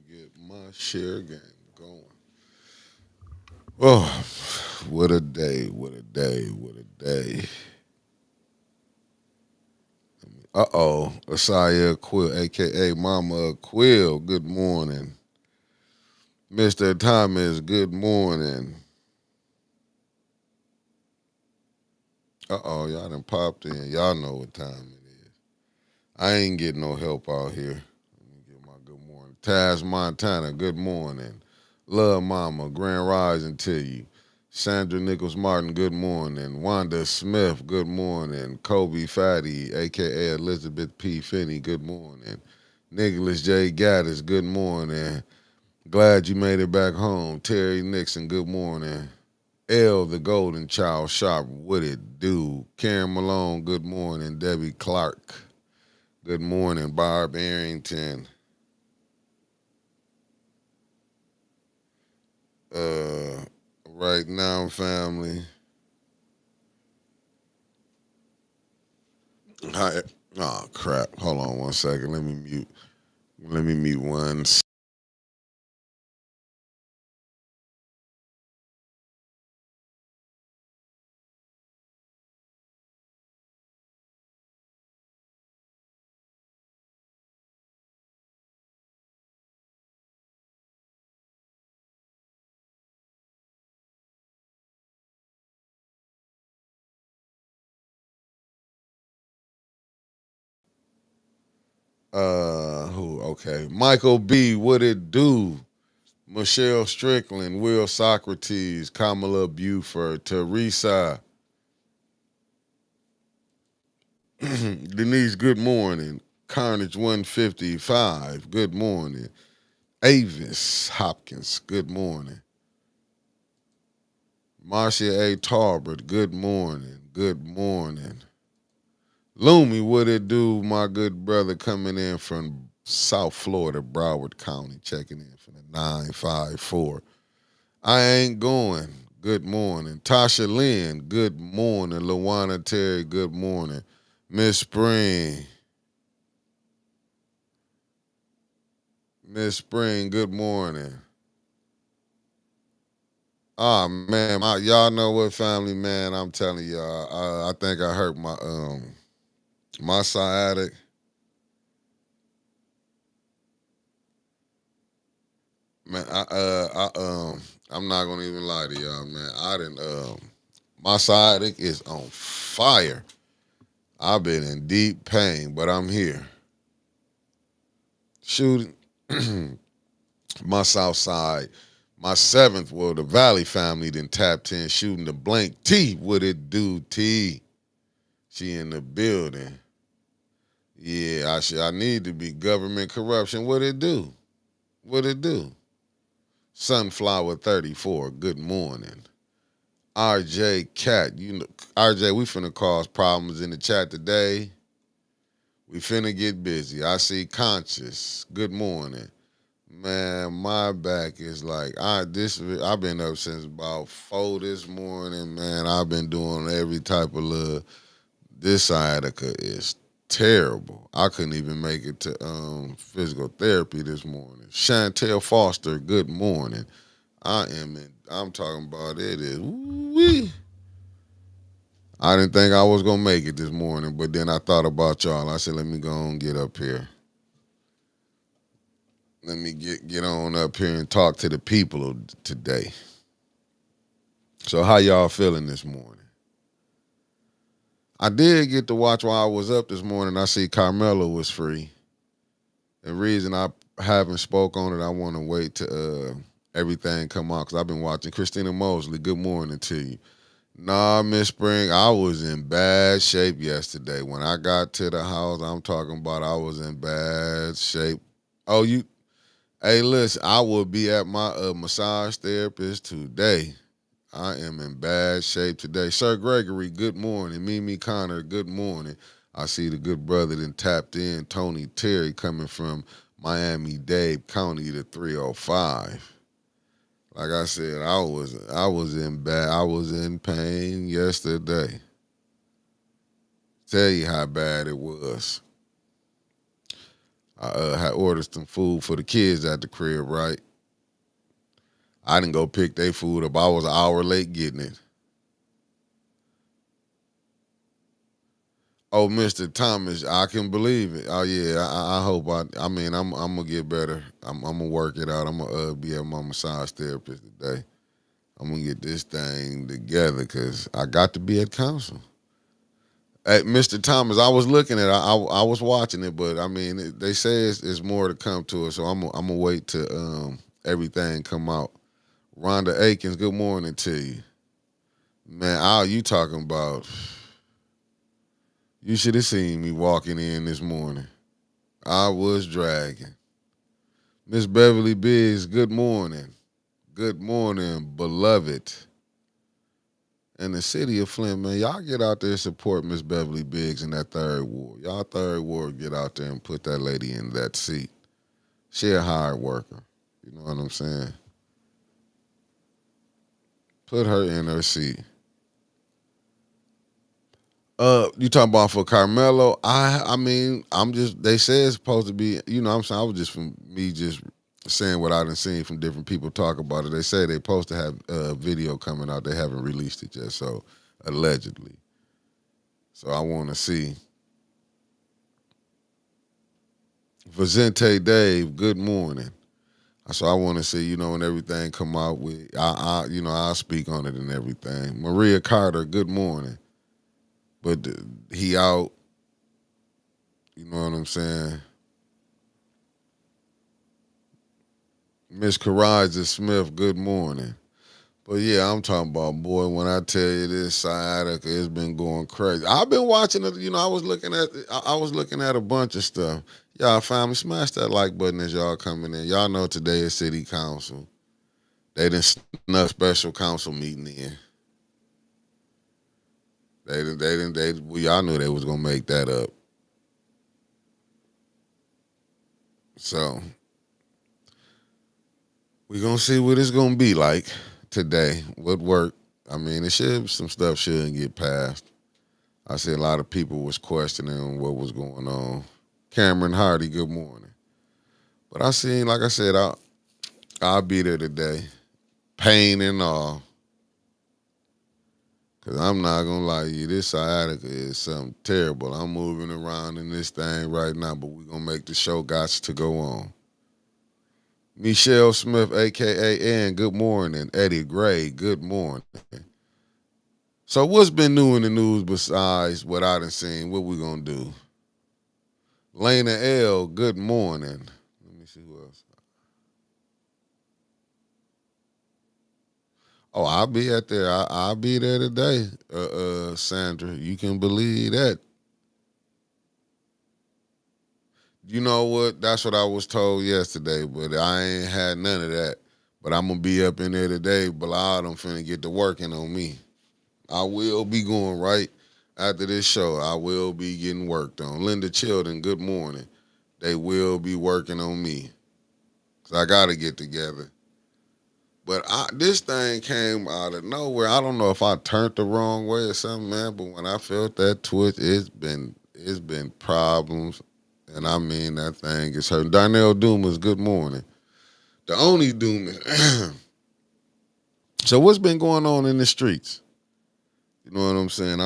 Get my share game going. Oh, what a day, what a day, what a day. Asaya Quill, aka Mama Quill, good morning. Mr. Thomas, good morning. Y'all done popped in. Y'all know what time it is. I ain't getting no help out here. Let me get my good morning. Taz Montana, good morning. Love Mama, Grand Rising to you. Sandra Nichols Martin, good morning. Wanda Smith, good morning. Kobe Fatty, aka Elizabeth P. Finney, good morning. Nicholas J. Gaddis, good morning. Glad you made it back home. Terry Nixon, good morning. L, the Golden Child, Sharp, what it do? Karen Malone, good morning. Debbie Clark, good morning. Barb Arrington. Uh, right now, family. Hi. Oh crap! Hold on one second. Let me mute. Let me mute one. Who? Okay, Michael B. What it do? Michelle Strickland, Will Socrates, Kamala Buford, Teresa, Denise. Good morning. Carnage 155. Good morning. Avis Hopkins. Good morning. Marcia A. Tarbert. Good morning. Good morning. Loomy, what it do? My good brother coming in from South Florida, Broward County, checking in for the 954. I ain't going. Good morning. Tasha Lynn, good morning. Lawana Terry, good morning. Miss Spring. Miss Spring, good morning. Ah man, y'all know what family man, I'm telling y'all. I think I hurt my sciatic. Man, I'm not gonna even lie to y'all, man. I didn't my sciatic is on fire. I've been in deep pain, but I'm here. Shooting my south side, my seventh, well, the Valley family then tapped in shooting the blank T. What it do, T? She in the building. Yeah, I need to be government corruption. What it do? What it do? Sunflower 34, good morning. RJ Cat, RJ, we finna cause problems in the chat today. We finna get busy. I see Conscious. Good morning. Man, my back is like I've been up since about 4 this morning, man. I've been doing every type of love. This sciatica is terrible. I couldn't even make it to physical therapy this morning. Chantel Foster, good morning. I'm talking about it is wee. I didn't think I was gonna make it this morning, but then I thought about y'all. I said, let me go and get up here. Let me get on up here and talk to the people today. So how y'all feeling this morning? I did get to watch while I was up this morning. I see Carmelo was free. The reason I haven't spoke on it, I want to wait to everything come out because I've been watching Christina Mosley. Good morning to you. Nah, Miss Spring, I was in bad shape yesterday. When I got to the house, I'm talking about I was in bad shape. Oh, hey, listen, I will be at my massage therapist today. I am in bad shape today. Sir Gregory, good morning. Mimi Connor, good morning. I see the good brother that tapped in. Tony Terry coming from Miami-Dade County to 305. Like I said, I was in pain yesterday. Tell you how bad it was. I had ordered some food for the kids at the crib, right? I didn't go pick their food up. I was an hour late getting it. Oh, Mr. Thomas, I can believe it. Oh yeah, I hope I mean I'm gonna get better. I'm gonna work it out. I'm gonna be at my massage therapist today. I'm gonna get this thing together because I got to be at council. Hey, Mr. Thomas, I was looking at it. I was watching it, but I mean they say it's more to come to it, so I'm gonna wait till everything come out. Rhonda Akins, good morning to you. Man, all you talking about, you should have seen me walking in this morning. I was dragging. Miss Beverly Biggs, good morning. Good morning, beloved. In the city of Flint, man, y'all get out there and support Miss Beverly Biggs in that third ward. Y'all third ward, get out there and put that lady in that seat. She a hard worker. You know what I'm saying? Put her in her seat. You talking about for Carmelo? I mean, I'm just they say it's supposed to be, you know what I'm saying? I was just from me just saying what I done seen from different people talk about it. They say they supposed to have a video coming out. They haven't released it yet, so allegedly. So I wanna see. Vicente Dave, good morning. So I want to see, you know, when everything come out with, I'll speak on it and everything. Maria Carter, good morning. But he out, you know what I'm saying? Miss Karaja Smith, good morning. But yeah, I'm talking about, boy, when I tell you this sciatica, it's been going crazy. I've been watching it, you know, I was looking at a bunch of stuff. Y'all family, smash that like button as y'all coming in. Y'all know today is city council. They done snuck special council meeting in. Y'all knew they was gonna make that up. So we gonna see what it's gonna be like today. What work? I mean, some stuff shouldn't get passed. I see a lot of people was questioning what was going on. Cameron Hardy, good morning. But I seen, like I said, I'll be there today. Pain and all. Cause I'm not gonna lie to you, this sciatica is something terrible. I'm moving around in this thing right now, but we're gonna make the show gots to go on. Michelle Smith, aka Ann, good morning. Eddie Gray, good morning. So what's been new in the news besides what I done seen? What we gonna do? Lena L, good morning. Let me see who else. Oh, I'll be at there. I'll be there today, Sandra. You can believe that. You know what? That's what I was told yesterday, but I ain't had none of that. But I'm gonna be up in there today. Ballad, I'm finna get to working on me. I will be going right after this show. I will be getting worked on. Linda Chilton, good morning. They will be working on me. Cause I gotta get together. But this thing came out of nowhere. I don't know if I turned the wrong way or something, man. But when I felt that twitch, it's been problems, and I mean that thing is hurting. Darnell Dumas, good morning. The only Dumas. So what's been going on in the streets? You know what I'm saying?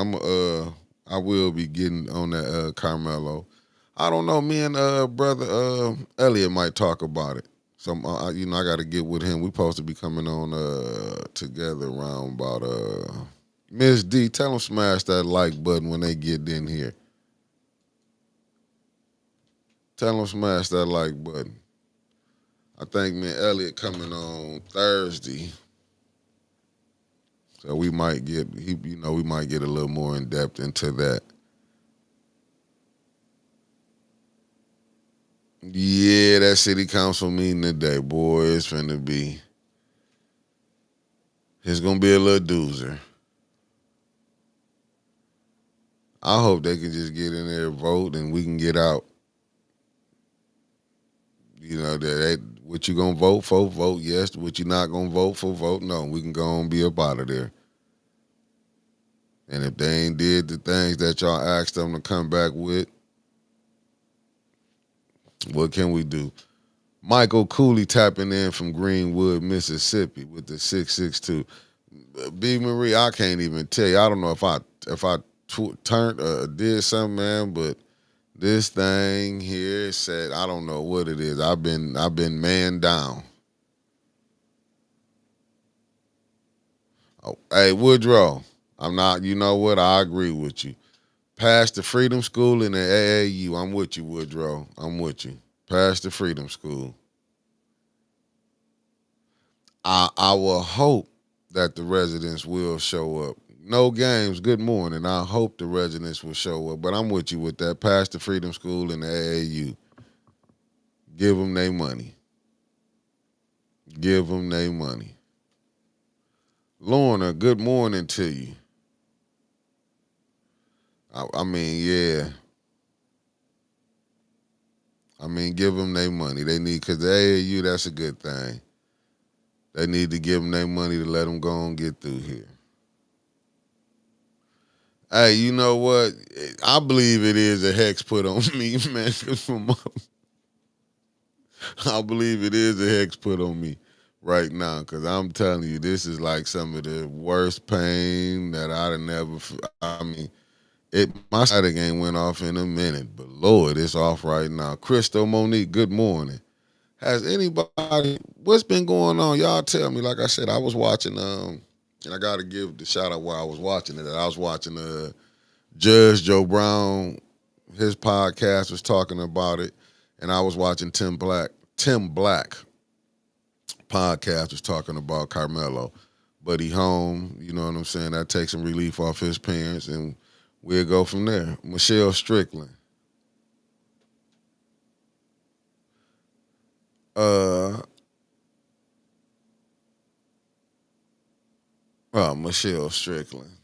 I will be getting on that Carmelo. I don't know. Me and brother Elliot might talk about it. So I got to get with him. We supposed to be coming on together around about Miss D. Tell them smash that like button when they get in here. Tell them smash that like button. I think me and Elliot coming on Thursday, so we might get a little more in depth into that. Yeah, that city council meeting today, boy, it's gonna be a little doozer. I hope they can just get in there, vote, and we can get out. You know what you gonna vote for? Vote yes. What you not gonna vote for? Vote no. We can go and be up out of there. And if they ain't did the things that y'all asked them to come back with, What can we do? Michael Cooley tapping in from Greenwood, Mississippi with the 662. B Marie, I can't even tell you. I don't know if I turned did something, man, but this thing here said I don't know what it is. I've been man down. Oh, hey Woodrow, I'm not. You know what? I agree with you. Past the Freedom School and the AAU, I'm with you, Woodrow. I'm with you. Past the Freedom School. I will hope that the residents will show up. No games. Good morning. I hope the residents will show up. But I'm with you with that. Past the Freedom School and the AAU. Give them their money. Give them their money. Lorna, good morning to you. I mean, yeah. I mean, give them their money. They need, because the AAU, that's a good thing. They need to give them their money to let them go and get through here. Hey, you know what? I believe it is a hex put on me, man. I believe it is a hex put on me right now, because I'm telling you, this is like some of the worst pain that I'd have never. I mean, my side of the game went off in a minute, but Lord, it's off right now. Crystal Monique, good morning. Has anybody? What's been going on? Y'all tell me. Like I said, I was watching. And I got to give the shout out while I was watching it. I was watching Judge Joe Brown. His podcast was talking about it, and I was watching Tim Black. Tim Black podcast was talking about Carmelo, but he home. You know what I'm saying? That takes some relief off his parents, and we'll go from there. Michelle Strickland. Michelle Strickland.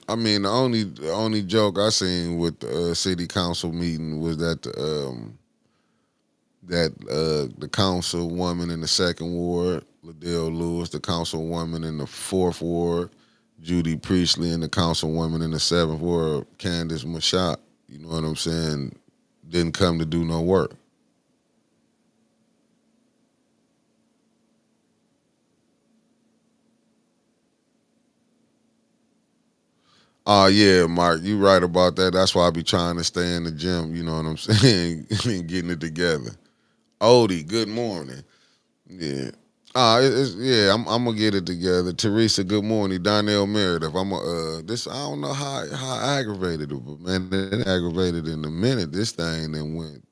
I mean, the only joke I seen with the city council meeting was that the councilwoman in the second ward, Liddell Lewis, the councilwoman in the fourth ward, Judy Priestley, and the councilwoman in the seventh ward, Candace Machat. You know what I'm saying? Didn't come to do no work. Oh yeah, Mark, you right about that. That's why I be trying to stay in the gym. You know what I'm saying? And getting it together. Odie, good morning. Yeah. Yeah, I'm gonna get it together. Teresa, good morning. Donnell Meredith. This I don't know how aggravated it, but man, it aggravated in a minute. This thing then went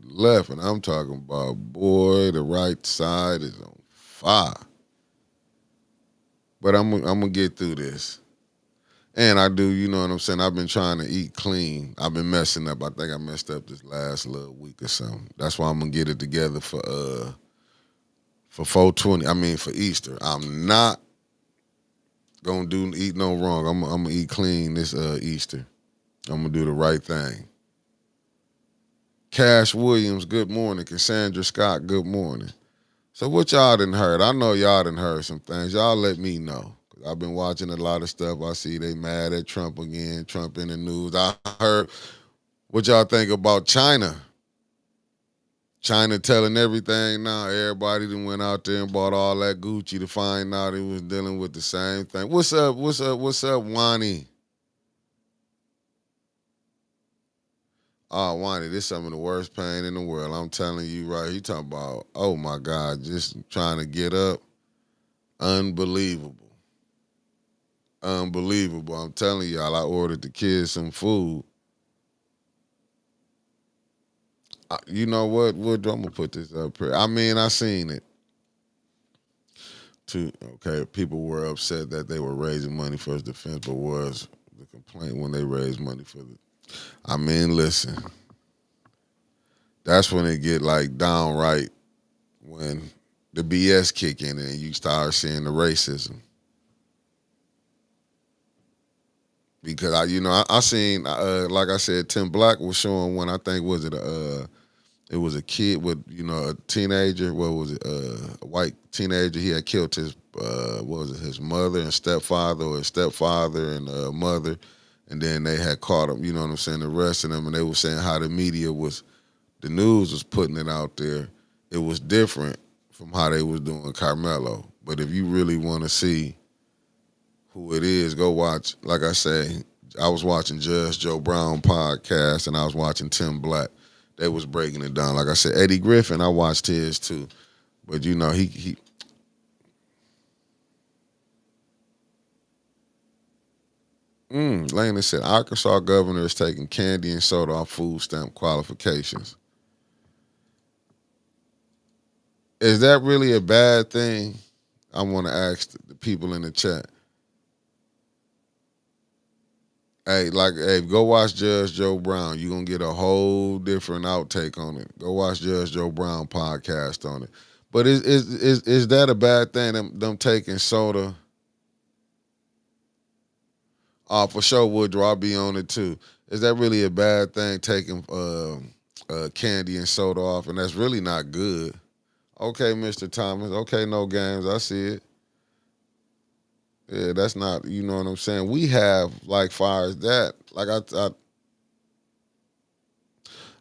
left, and I'm talking about boy, the right side is on fire. But I'm gonna get through this. And I do, you know what I'm saying? I've been trying to eat clean. I've been messing up. I think I messed up this last little week or something. That's why I'm gonna get it together for 420. I mean for Easter. I'm not gonna eat no wrong. I'm gonna eat clean this Easter. I'm gonna do the right thing. Cash Williams, good morning. Cassandra Scott, good morning. So what y'all done heard? I know y'all done heard some things. Y'all let me know. I've been watching a lot of stuff. I see they mad at Trump again. Trump in the news. I heard what y'all think about China. China telling everything now. Everybody that went out there and bought all that Gucci to find out it was dealing with the same thing. What's up? What's up? What's up, Wani? Oh, Wani, this is some of the worst pain in the world. I'm telling you right. He talking about, oh my God, just trying to get up. Unbelievable. Unbelievable. I'm telling y'all, I ordered the kids some food. You know what? I'm gonna put this up here. I mean, I seen it. Okay, people were upset that they were raising money for his defense, but was the complaint when they raised money for the? I mean, listen, that's when it get like downright when the BS kick in and you start seeing the racism. Because I seen like I said, Tim Black was showing one. I think was it was a kid with a teenager. What was it? A white teenager. He had killed his what was it? His mother and stepfather, or his stepfather and mother, and then they had caught him. You know what I'm saying? Arresting him, and they were saying how the media was the news was putting it out there. It was different from how they was doing Carmelo. But if you really want to see who it is, go watch. Like I say, I was watching Judge Joe Brown podcast, and I was watching Tim Black. They was breaking it down. Like I said, Eddie Griffin, I watched his too. But you know, he Lana said Arkansas governor is taking candy and soda off food stamp qualifications. Is that really a bad thing? I want to ask the people in the chat. Hey, go watch Judge Joe Brown. You're gonna get a whole different outtake on it. Go watch Judge Joe Brown podcast on it. But is that a bad thing? Them taking soda? For sure, Woodrow. I'll be on it too. Is that really a bad thing? Taking candy and soda off, and that's really not good. Okay, Mr. Thomas. Okay, no games. I see it. Yeah, that's not. You know what I'm saying? We have like far as that. Like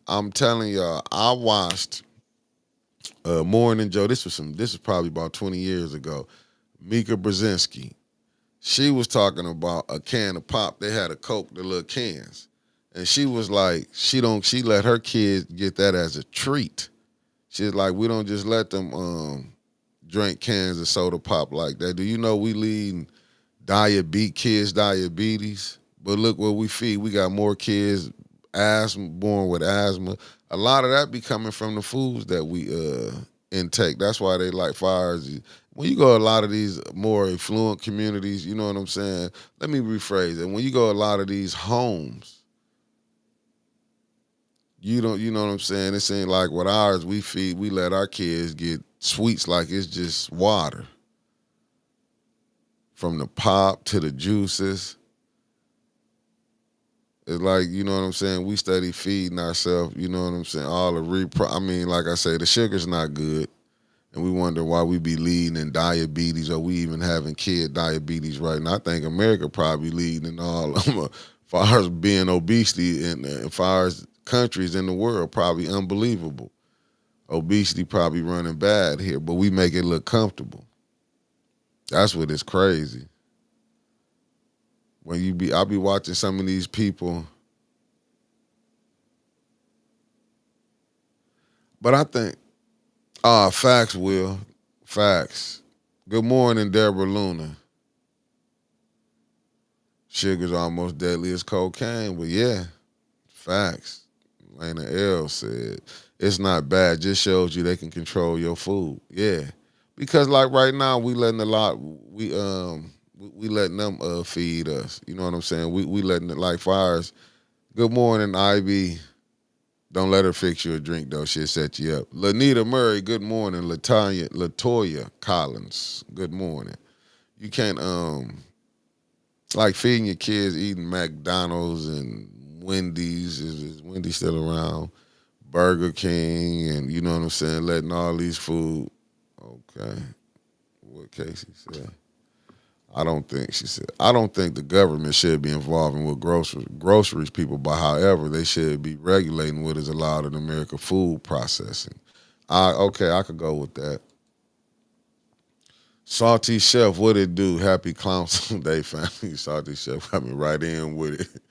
I'm telling y'all, I watched Morning Joe. This was probably about 20 years ago. Mika Brzezinski. She was talking about a can of pop. They had a Coke, the little cans. And she was like, she let her kids get that as a treat. She's like, we don't just let them drink cans of soda pop like that. Do you know we lead kids diabetes? But look what we feed. We got more kids born with asthma. A lot of that be coming from the foods that we intake. That's why they like fires. When you go to a lot of these more affluent communities, you know what I'm saying? Let me rephrase it. When you go to a lot of these homes, you know what I'm saying? It ain't like what ours we let our kids get sweets like it's just water. From the pop to the juices. It's like, you know what I'm saying? We study feeding ourselves, you know what I'm saying? All the like I say, the sugar's not good. And we wonder why we be leading in diabetes or we even having kid diabetes right now. I think America probably leading in all of them. As far as being obesity and as far as countries in the world, probably unbelievable. Obesity probably running bad here, but we make it look comfortable. That's what is crazy. I'll be watching some of these people. But I think, facts, Will. Facts. Good morning, Deborah Luna. Sugar's almost deadly as cocaine, but yeah, facts. Lena L said, it's not bad, just shows you they can control your food. Yeah. Because like right now, we letting we letting them feed us. You know what I'm saying? We letting it like fires. Good morning, Ivy. Don't let her fix you a drink though. She'll set you up. Lanita Murray, good morning. Latoya Collins, good morning. You can't like feeding your kids eating McDonald's and Wendy's. Is Wendy's still around? Burger King and you know what I'm saying, letting all these food. Okay. What Casey said. I don't think the government should be involving with groceries people, but however, they should be regulating what is allowed in America food processing. I could go with that. Salty Chef, what it do? Happy Council Day, family. Salty Chef got me right in with it.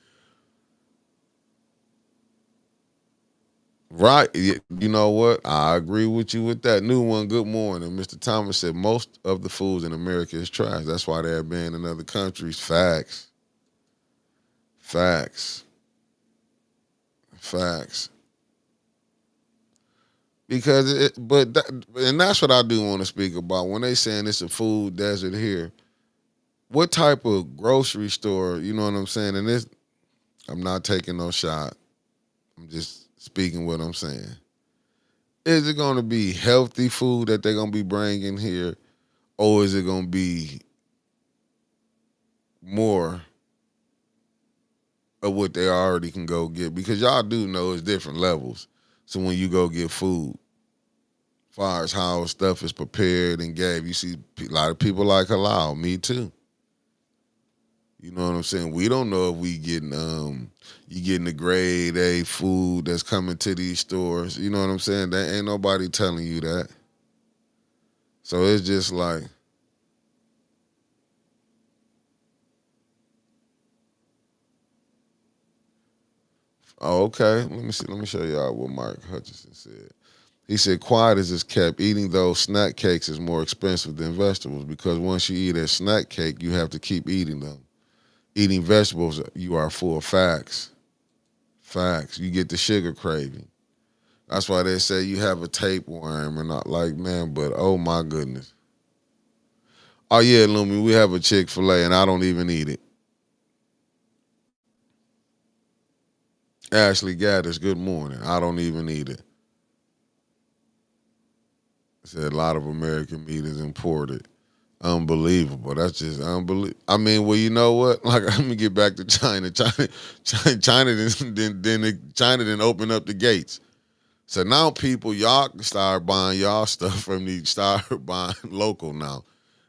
Right. You know what? I agree with you with that. New one, good morning. Mr. Thomas said most of the foods in America is trash. That's why they're banned in other countries. Facts. Facts. Facts. Because and that's what I do want to speak about. When they saying it's a food desert here, what type of grocery store, you know what I'm saying? And this, I'm not taking no shot. I'm just speaking what I'm saying. Is it going to be healthy food that they're going to be bringing here, or is it going to be more of what they already can go get? Because y'all do know it's different levels. So when you go get food, as far as how stuff is prepared and gave, you see a lot of people like halal. Me too. You know what I'm saying? We don't know if we getting you getting the grade A food that's coming to these stores. You know what I'm saying? That ain't nobody telling you that. So it's just like, oh, okay. Let me see. Let me show y'all what Mark Hutchinson said. He said, quiet as it's kept, eating those snack cakes is more expensive than vegetables because once you eat a snack cake, you have to keep eating them. Eating vegetables, you are full of facts. Facts. You get the sugar craving. That's why they say you have a tapeworm and not like, man, but oh my goodness. Oh yeah, Lumi, we have a Chick-fil-A and I don't even eat it. Ashley Gaddis, good morning. I don't even eat it. Said a lot of American meat is imported. Unbelievable. That's just unbelievable. I mean, well, you know what? Like, let me get back to China. China didn't open up the gates. So now people, y'all can start buying y'all stuff from the start buying local now,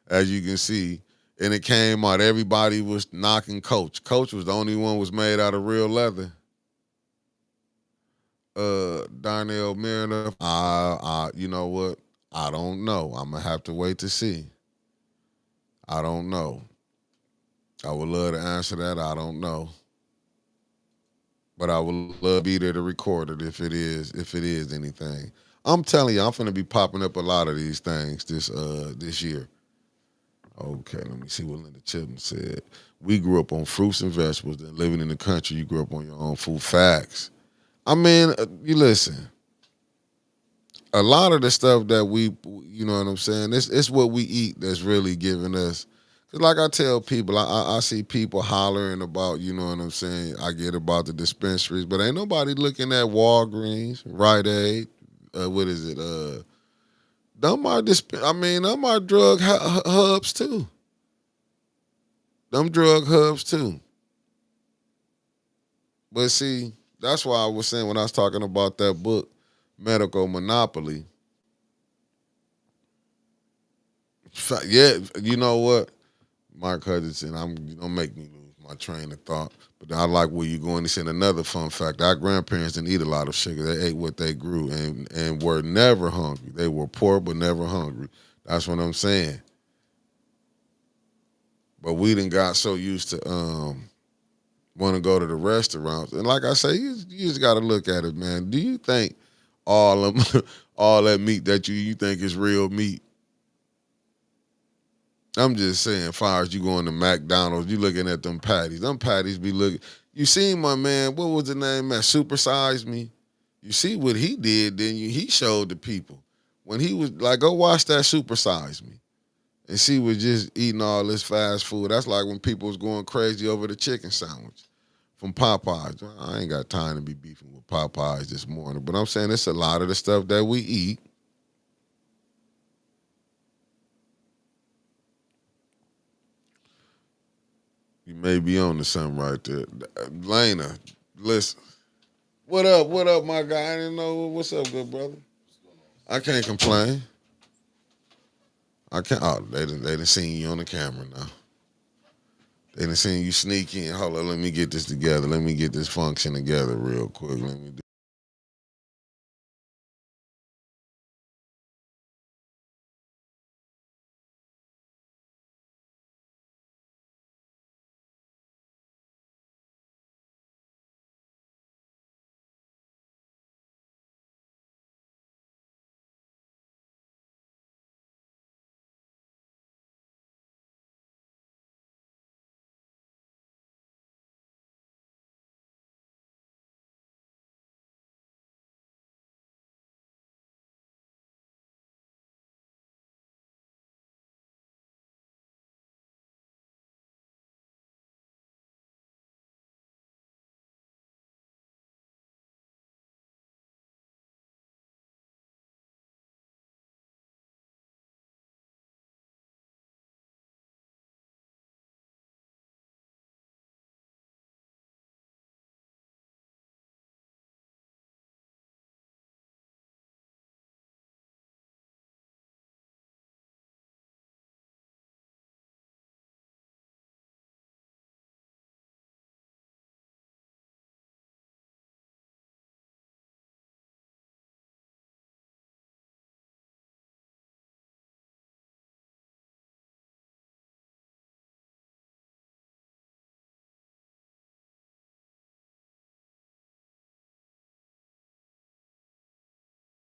as you can see. And it came out, everybody was knocking Coach. Coach was the only one was made out of real leather. Darnell Mariner, you know what? I don't know. I'm gonna have to wait to see. I don't know. I would love to answer that. I don't know. But I would love to be there to record it if it is anything. I'm telling you, I'm gonna be popping up a lot of these things this year. Okay, let me see what Linda Chilton said. We grew up on fruits and vegetables. Then living in the country, you grew up on your own food. Facts. I mean, you listen. A lot of the stuff that you know what I'm saying. It's what we eat that's really giving us. Cause like I tell people, I see people hollering about, you know what I'm saying. I get about the dispensaries, but ain't nobody looking at Walgreens, Rite Aid. What is it? Them are drug hubs too. Them drug hubs too. But see, that's why I was saying when I was talking about that book, Medical Monopoly. Yeah, you know what? Mark Hutchinson, you don't make me lose my train of thought. But I like where you're going. He said another fun fact. Our grandparents didn't eat a lot of sugar. They ate what they grew and were never hungry. They were poor but never hungry. That's what I'm saying. But we done got so used to want to go to the restaurants. And like I say, you just got to look at it, man. Do you think all that meat that you think is real meat? I'm just saying, far as you going to McDonald's, you looking at them patties. Them patties be looking. You seen my man, what was the name, man? Supersize Me. You see what he did, then he showed the people. When he was like, go watch that Supersize Me. And she was just eating all this fast food. That's like when people was going crazy over the chicken sandwich from Popeyes. I ain't got time to be beefing with Popeyes this morning. But I'm saying it's a lot of the stuff that we eat. You may be on to something right there. Lena, listen. What up, my guy? I didn't know. What's up, good brother? I can't complain. I can't. Oh, they done seen you on the camera now. They done seen you sneak in. Hold on, let me get this together. Let me get this function together real quick. Let me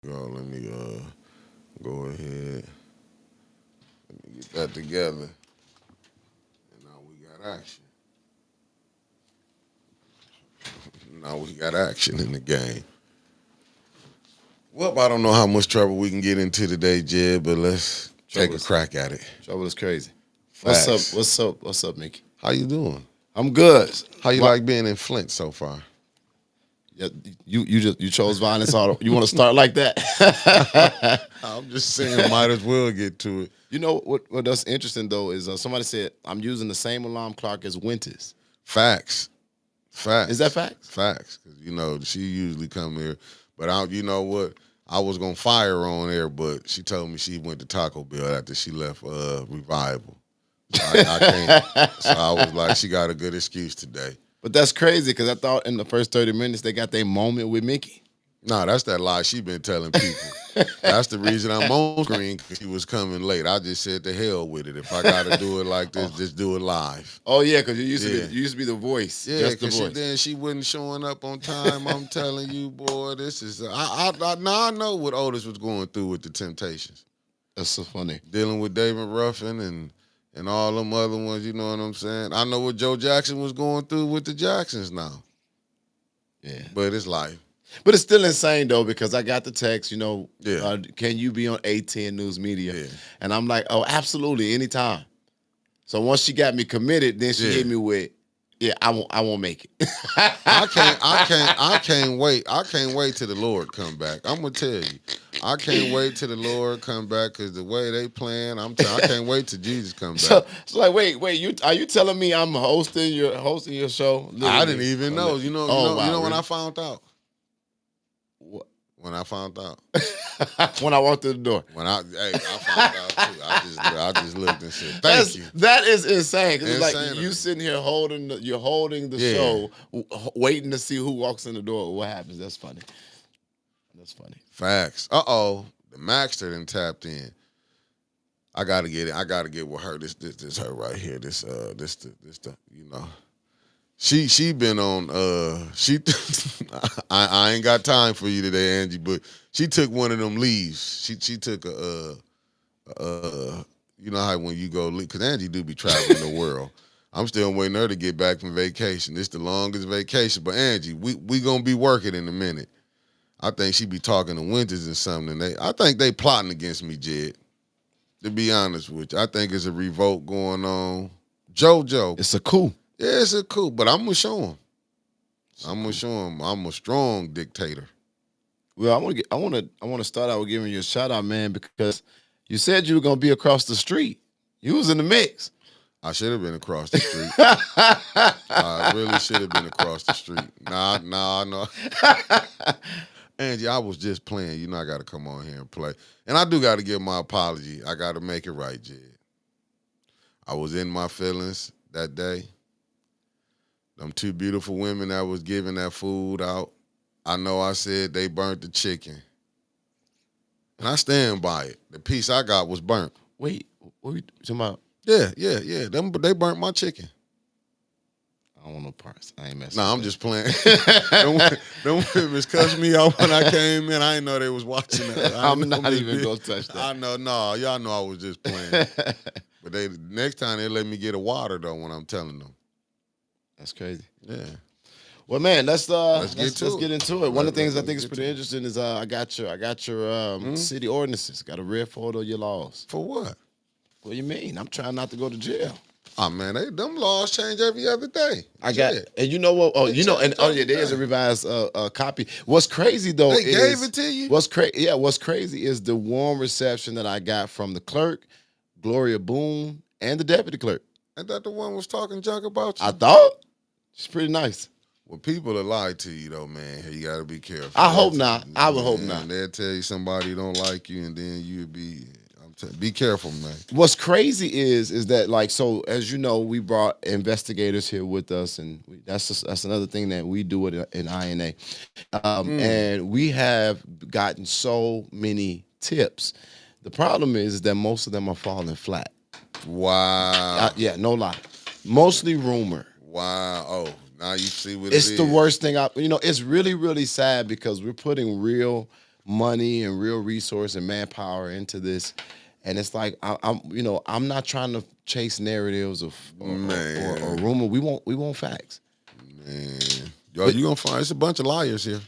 Let me go ahead. Let me get that together. And now we got action. Now we got action in the game. Well, I don't know how much trouble we can get into today, Jed, but let's take a crack at it. Trouble is crazy. Facts. What's up, Mickey? How you doing? I'm good. How you like being in Flint so far? Yeah, you chose violence. You want to start like that? I'm just saying, might as well get to it. You know what's interesting though is somebody said I'm using the same alarm clock as Winters. Facts. Is that facts? Facts. Because she usually come here, but you know what? I was gonna fire her on there, but she told me she went to Taco Bell after she left Revival. So I can't. So I was like, she got a good excuse today. But that's crazy because I thought in the first 30 minutes they got their moment with Mickey. Nah, that's that lie she been telling people. That's the reason I'm on screen, because she was coming late. I just said to hell with it. If I got to do it like this, just do it live. Oh, yeah, because you used to be the voice. Yeah, because then she wasn't showing up on time. I'm telling you, boy, this is... Now I know what Otis was going through with the Temptations. That's so funny. Dealing with David Ruffin and all them other ones, you know what I'm saying? I know what Joe Jackson was going through with the Jacksons now. Yeah. But it's life. But it's still insane, though, because I got the text, Yeah. Can you be on 810 News Media? Yeah. And I'm like, oh, absolutely, anytime. So once she got me committed, then she hit me with, yeah, I won't make it. I can't wait. I can't wait till the Lord come back. I'm gonna tell you, I can't wait till the Lord come back, because the way they playing, I can't wait till Jesus come back. So like, wait, are you telling me I'm hosting your show? Literally. I didn't even know. You know when I found out. What? When I found out. When I walked through the door. I found out too. I just looked and said, "Thank you." That is insane. Because it's like Insane. you sitting here holding the show, waiting to see who walks in the door or what happens. That's funny. That's funny. Facts. The Maxter done tapped in. I gotta get it. I gotta get with her. This her right here. This She been on I ain't got time for you today, Angie, but she took one of them leaves. She took you know how when you go leave, because Angie do be traveling the world. I'm still waiting her to get back from vacation. It's the longest vacation. But Angie, we gonna be working in a minute. I think she be talking to Winters and something. I think they plotting against me, Jed. To be honest with you. I think it's a revolt going on. JoJo. It's a coup. Yeah, it's a coup, but I'm gonna show him. I'm gonna show him I'm a strong dictator. Well, I want to start out with giving you a shout out, man, because you said you were gonna be across the street. You was in the mix. I should have been across the street. I really should have been across the street. Nah, no. Angie, I was just playing. I got to come on here and play. And I do got to give my apology. I got to make it right, Jed. I was in my feelings that day. Them two beautiful women that was giving that food out, I know I said they burnt the chicken. And I stand by it. The piece I got was burnt. Wait, what are you talking about? Yeah. They burnt my chicken. I don't want no parts. I ain't messing. Nah, I'm just playing. them women cussed me out when I came in. I didn't know they was watching that. I'm not even gonna touch that. I know, no, y'all know I was just playing. But next time they let me get a water though when I'm telling them. That's crazy. Yeah. Well, man, let's get into it. One of the things I think is pretty interesting is I got your city ordinances. Got a red photo of your laws. For what? What do you mean? I'm trying not to go to jail. Oh man, them laws change every other day. And you know what? Oh, there's a revised copy. What's crazy though they gave it to you. What's crazy is the warm reception that I got from the clerk, Gloria Boone, and the deputy clerk. Ain't that the one was talking junk about you? I thought she's pretty nice. Well, people will lie to you though, man. You got to be careful. I hope not. I would hope not. They'll tell you somebody don't like you, and then you'll be. Be careful, man. What's crazy is that, like, so as you know, we brought investigators here with us, and that's another thing that we do in INA, and we have gotten so many tips. The problem is that most of them are falling flat. Wow. Yeah, no lie. Mostly rumor. Wow. Oh, now you see what it is. It's the worst thing. It's really, really sad because we're putting real money and real resource and manpower into this. And it's like I'm not trying to chase narratives or rumor. We want facts. Man, yo, you gonna find it's a bunch of liars here.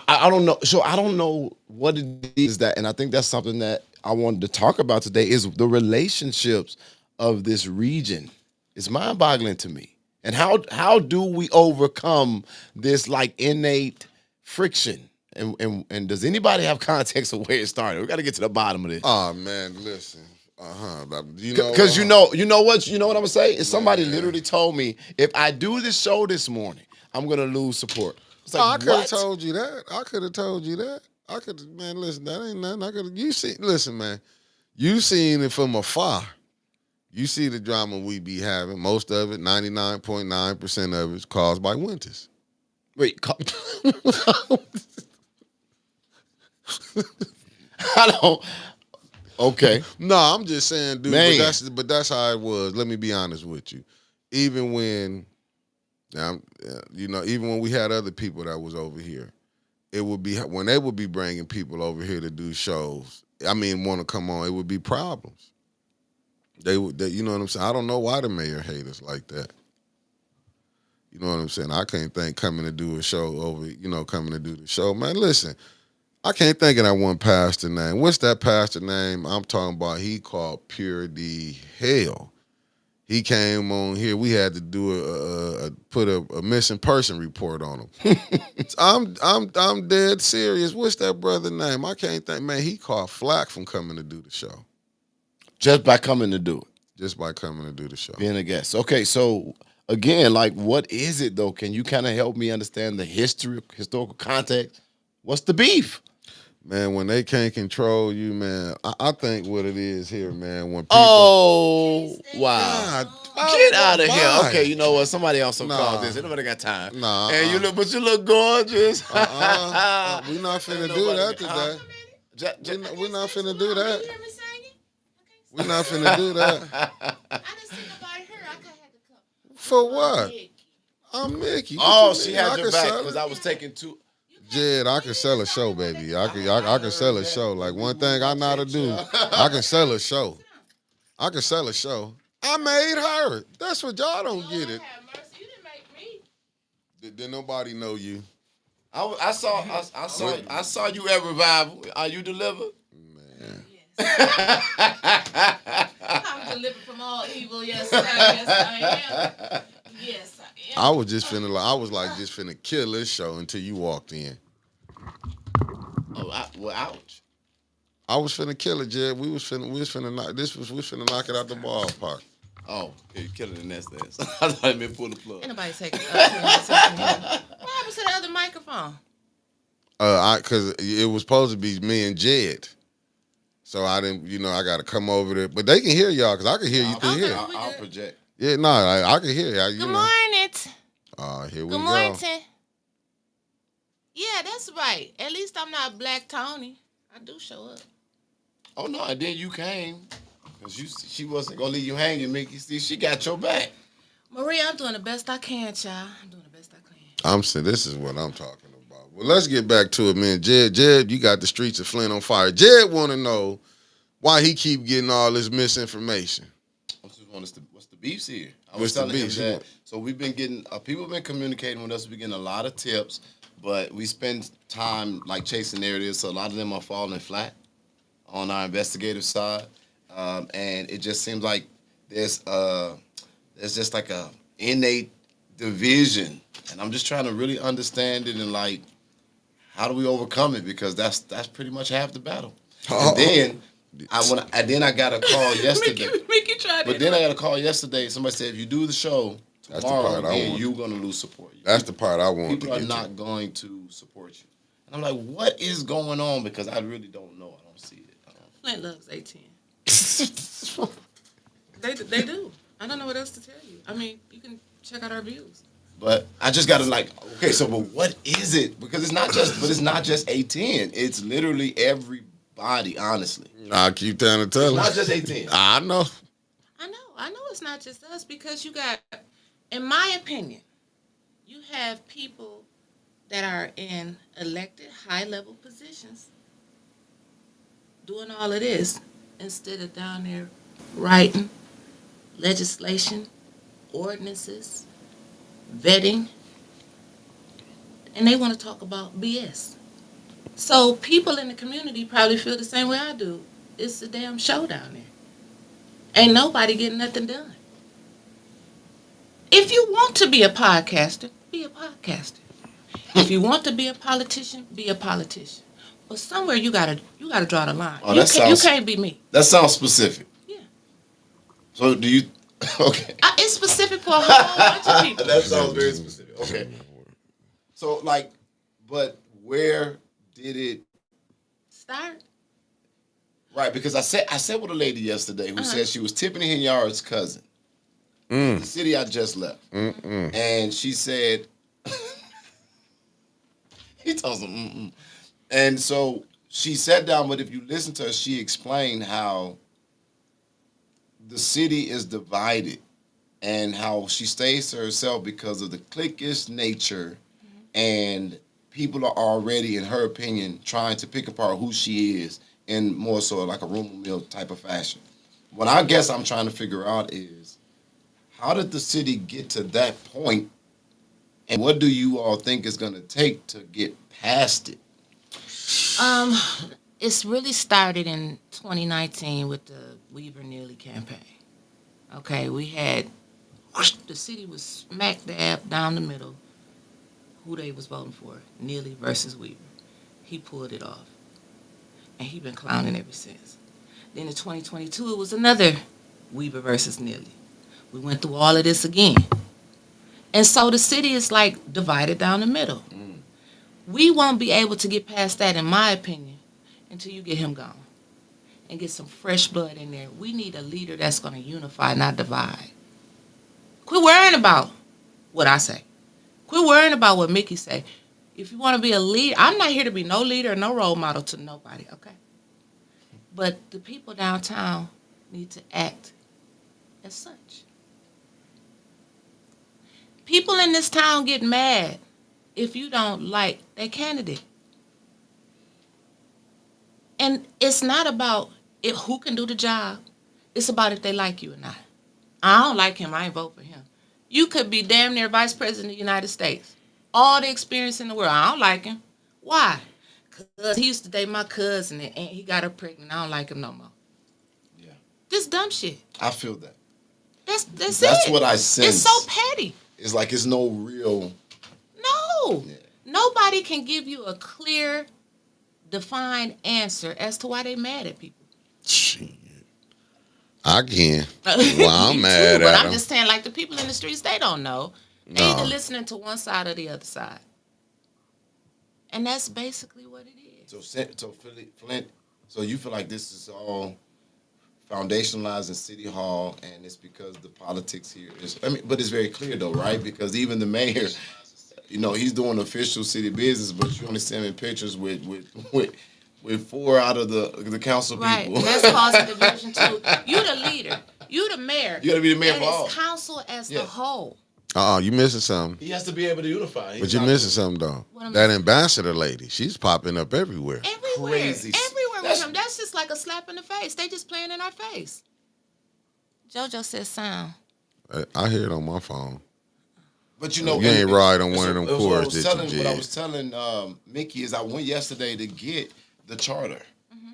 I don't know. So I don't know what it is that, and I think that's something that I wanted to talk about today is the relationships of this region. It's mind-boggling to me. And how do we overcome this like innate friction? And does anybody have context of where it started? We got to get to the bottom of this. Oh man, listen. Because you know what I'm gonna say is somebody literally told me if I do this show this morning, I'm gonna lose support. It's like, I could have told you that. I could have told you that. I could, man. Listen, that ain't nothing. I could. You see, listen, man. You seen it from afar. You see the drama we be having. Most of it, 99.9% of it, is caused by winters. Wait, I don't. Okay. No, I'm just saying, dude. Man. But that's how it was. Let me be honest with you. Even when, even when we had other people that was over here, it would be when they would be bringing people over here to do shows. I mean, want to come on, it would be problems. They you know what I'm saying? I don't know why the mayor hate us like that. You know what I'm saying? I can't think coming to do a show over, coming to do the show. Man, listen, I can't think of that one pastor name. What's that pastor name I'm talking about? He called Purity Hell. He came on here. We had to do put a missing person report on him. I'm dead serious. What's that brother name? I can't think. Man, he caught flack from coming to do the show. Just by coming to do it. Just by coming to do the show. Being a guest. Okay, so again, like, what is it though? Can you kind of help me understand the historical context? What's the beef? Man, when they can't control you, man, I think what it is here, man, when people... Oh, wow. God, get out of here. Okay, you know what? Somebody else will call this. Nobody got time. Nah. And you look gorgeous. We're not finna do that today. We're not finna do that. We're not finna do that. I just think about her. I could have to come. For what? I'm Mickey. Oh, she had your back because I was taking two. Jed, I can sell a show, baby. I can sell a show. Like, one thing I know how to do, I can sell a show. I can sell a show. I made her. That's what y'all don't get it. You didn't make me. Did nobody know you? I saw you at revival. Are you delivered? Man. I'm delivered from all evil. Yes, sir. Yes, I am. Yes, I am. I was just finna kill this show until you walked in. Oh, ouch. I was finna kill it, Jed. We was finna knock it out the ballpark. Oh, you're killing the nest eggs. I thought I meant pull the plug. Ain't nobody taking what happened to the other microphone? Cause it was supposed to be me and Jed. So I didn't, I got to come over there. But they can hear y'all, because I can hear you through here. I'll project. Yeah, no, I can hear you. Good morning. Here we Good go. morning. Yeah, that's right. At least I'm not Black Tony. I do show up. Oh, no, and then you came. Because she wasn't going to leave you hanging, Mickey. See, she got your back. Maria, I'm doing the best I can, child. I'm doing the best I can. I'm saying, this is what I'm talking about. Well, let's get back to it, man. Jed, you got the streets of Flint on fire. Jed want to know why he keep getting all this misinformation. What's the beefs here? I was telling him that. So we've been getting, people have been communicating with us. We're getting a lot of tips, but we spend time like chasing narratives. So a lot of them are falling flat on our investigative side. And it just seems like there's just like a innate division. And I'm just trying to really understand it and like, how do we overcome it? Because that's pretty much half the battle. And then I got a call yesterday. Mickey tried but then I got a call yesterday. Somebody said, if you do the show tomorrow, then you're going to lose support. That's the part I want. People are not going to support you. And I'm like, what is going on? Because I really don't know. I don't see it. Flint loves 18. They do. I don't know what else to tell you. I mean, you can check out our views. But I just got to like, okay, so but what is it? Because it's not just 18. It's literally everybody, honestly. I keep trying to tell you. It's not just 18. I know It's not just us because you got, in my opinion, you have people that are in elected high-level positions doing all of this instead of down there writing legislation, ordinances, vetting, and they want to talk about BS. So people in the community probably feel the same way I do. It's a damn show down there. Ain't nobody getting nothing done. If you want to be a podcaster, be a podcaster. If you want to be a politician, be a politician. But somewhere you gotta draw the line. Oh, You can't be me. That sounds specific. Yeah. So do you? Okay. It's specific for a whole bunch of people. That sounds very specific. Okay. So like, but where did it Start. Right, because I said with a lady yesterday who said she was Tiffany Henyard's cousin. The city I just left. And she said he tells them And so she sat down, but if you listen to her, she explained how the city is divided and how she stays to herself because of the cliquish nature and people are already, in her opinion, trying to pick apart who she is in more so like a rumor mill type of fashion. What I guess I'm trying to figure out is, how did the city get to that point, and what do you all think is going to take to get past it? It's really started in 2019 with the Weaver Neely campaign. Okay, we had the city was smack dab down the middle. Who they was voting for, Neely versus Weaver. He pulled it off, and he been clowning ever since. Then in 2022, it was another Weaver versus Neely. We went through all of this again. And so the city is like divided down the middle. We won't be able to get past that, in my opinion, until you get him gone and get some fresh blood in there. We need a leader that's going to unify, not divide. Quit worrying about what I say. Quit worrying about what Mickey say. If you want to be a leader, I'm not here to be no leader, no role model to nobody, okay? But the people downtown need to act as such. People in this town get mad if you don't like their candidate. And it's not about who can do the job. It's about if they like you or not. I don't like him. I ain't vote for him. You could be damn near vice president of the United States. All the experience in the world. I don't like him. Why? Because he used to date my cousin and he got her pregnant. I don't like him no more. Yeah. Just dumb shit. I feel that. That's That's it. what I sense. It's so petty. It's like it's no real. No. Yeah. Nobody can give you a clear, defined answer as to why they mad at people. Shit. I can. Well, I'm You mad too, but at I'm them. just saying, like, the people in the streets, they don't know. They No. either listening to one side or the other side. And that's basically what it is. So Flint. So you feel like this is all foundationalized in City Hall, and it's because the politics here is. I mean, but it's very clear though, right? Because even the mayor, he's doing official city business, but you only see him in pictures with 4 out of the council Right, people. and that's causing division too. You the leader. You the mayor. You gotta be the mayor and for all. it's council as the whole. You missing something. He has to be able to unify. But you're missing something though. What am I That missing? ambassador lady, she's popping up everywhere. Everywhere. Crazy. Everywhere with him. That's just like a slap in the face. They just playing in our face. JoJo says sound. I hear it on my phone. But You ain't ride on one of them chords that you What I did. was telling Mickey is I went yesterday to get the charter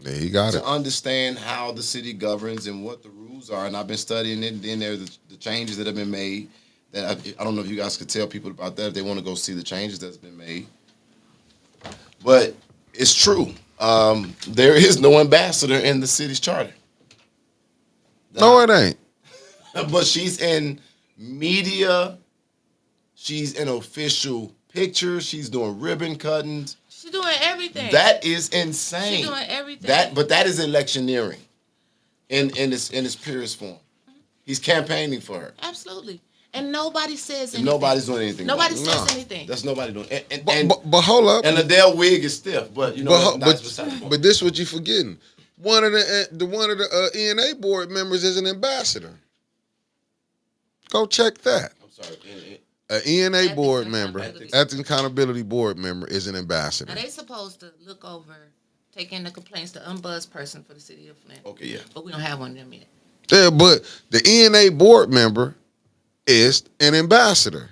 Yeah, he got it. to understand how the city governs and what the rules are, and I've been studying it. And then there's the changes that have been made. That I don't know if you guys could tell people about that if they want to go see the changes that's been made. But it's true. There is no ambassador in the city's charter. No, it ain't. But she's in media. She's in official pictures. She's doing ribbon cuttings. She's doing everything. That is insane. She's doing everything. But that is electioneering in its purest form. He's campaigning for her. Absolutely. And nobody says anything. And nobody's doing anything. Nobody about it. says No. anything. That's nobody doing. But hold up. And Adele wig is stiff, but But this what you forgetting. One of the ENA board members is an ambassador. Go check that. I'm sorry. An ENA Ethics board and member, accountability. ethics and accountability board member is an Now ambassador. they supposed to look over, take in the complaints, the unbuzzed person for the city of Flint. Okay, yeah. But we don't have one of them yet. Yeah, but the ENA board member is an ambassador.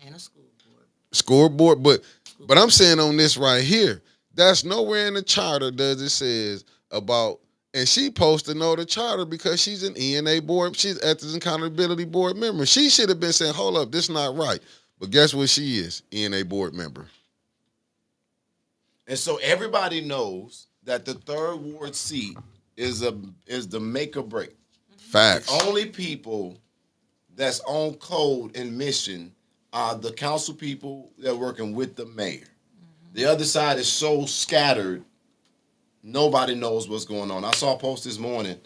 And a school board. Scoreboard, but I'm saying on this right here, that's nowhere in the charter does it says about, and she supposed to know the charter because she's an ENA board, she's Ethics and Accountability Board member. She should have been saying, hold up, this not right. But guess what she is? ENA board member. And so everybody knows that the third ward seat is the make or break. Facts. The only people that's on code and mission are the council people that are working with the mayor. The other side is so scattered, nobody knows what's going on. I saw a post this morning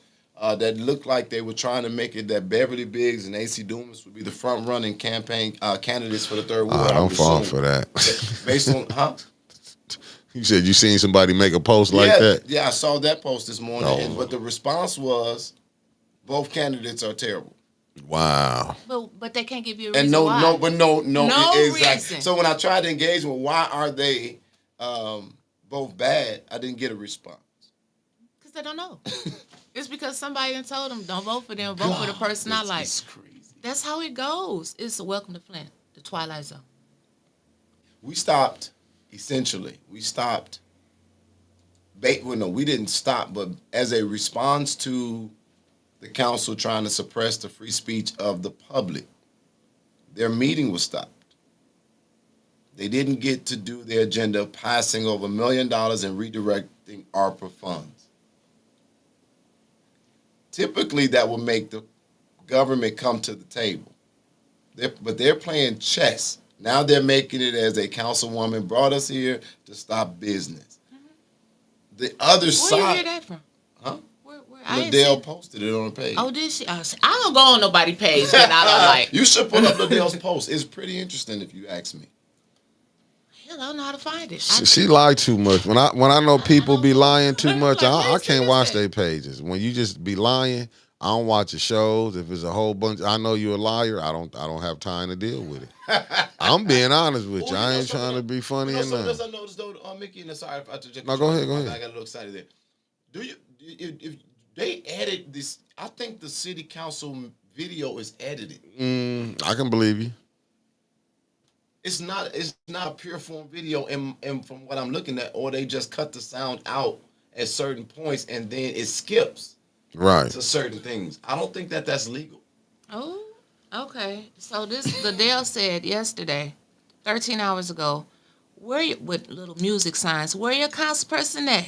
that looked like they were trying to make it that Beverly Biggs and AC Dumas would be the front-running campaign candidates for the third ward. I'm falling for that. Based on, huh? You said you seen somebody make a post like that? Yeah, I saw that post this morning. Oh. But the response was, both candidates are terrible. Wow. But they can't give you a reason And no, why. no, exactly. reason. So when I tried to engage with why are they both bad, I didn't get a response. Because they don't know. It's because somebody done told them, don't vote for them, vote for the person I like. It's crazy. That's how it goes. It's a welcome to Flint, the Twilight Zone. We stopped, essentially. We stopped. Well, no, we didn't stop, but as a response to the council trying to suppress the free speech of the public, their meeting was stopped. They didn't get to do their agenda of passing over $1 million and redirecting ARPA funds. Typically, that would make the government come to the table. But they're playing chess. Now they're making it as a councilwoman brought us here to stop business. The other Where side. you hear that from? Huh? Where I didn't Liddell see- posted it on the page. Oh, did she? I don't go on nobody's page that I don't like. You should put up Liddell's post. It's pretty interesting if you ask me. Hell, I don't know how to find it. She lied too much. When I know people be lying too much, I What can't is watch it? their pages. When you just be lying, I don't watch the shows. If it's a whole bunch, I know you're a liar. I don't have time to deal with it. I'm being honest with you. I ain't trying to be funny or Something nothing. I noticed though, Mickey, and sorry if I just No, go ahead. I got a little excited there. Do you if they edit this? I think the city council video is edited. I can believe you. It's not a pure form video, and from what I'm looking at, or they just cut the sound out at certain points and then it skips Right. to certain things. I don't think that's legal. Oh, okay. So this Liddell said yesterday, 13 hours ago, with little music signs, where your council person at?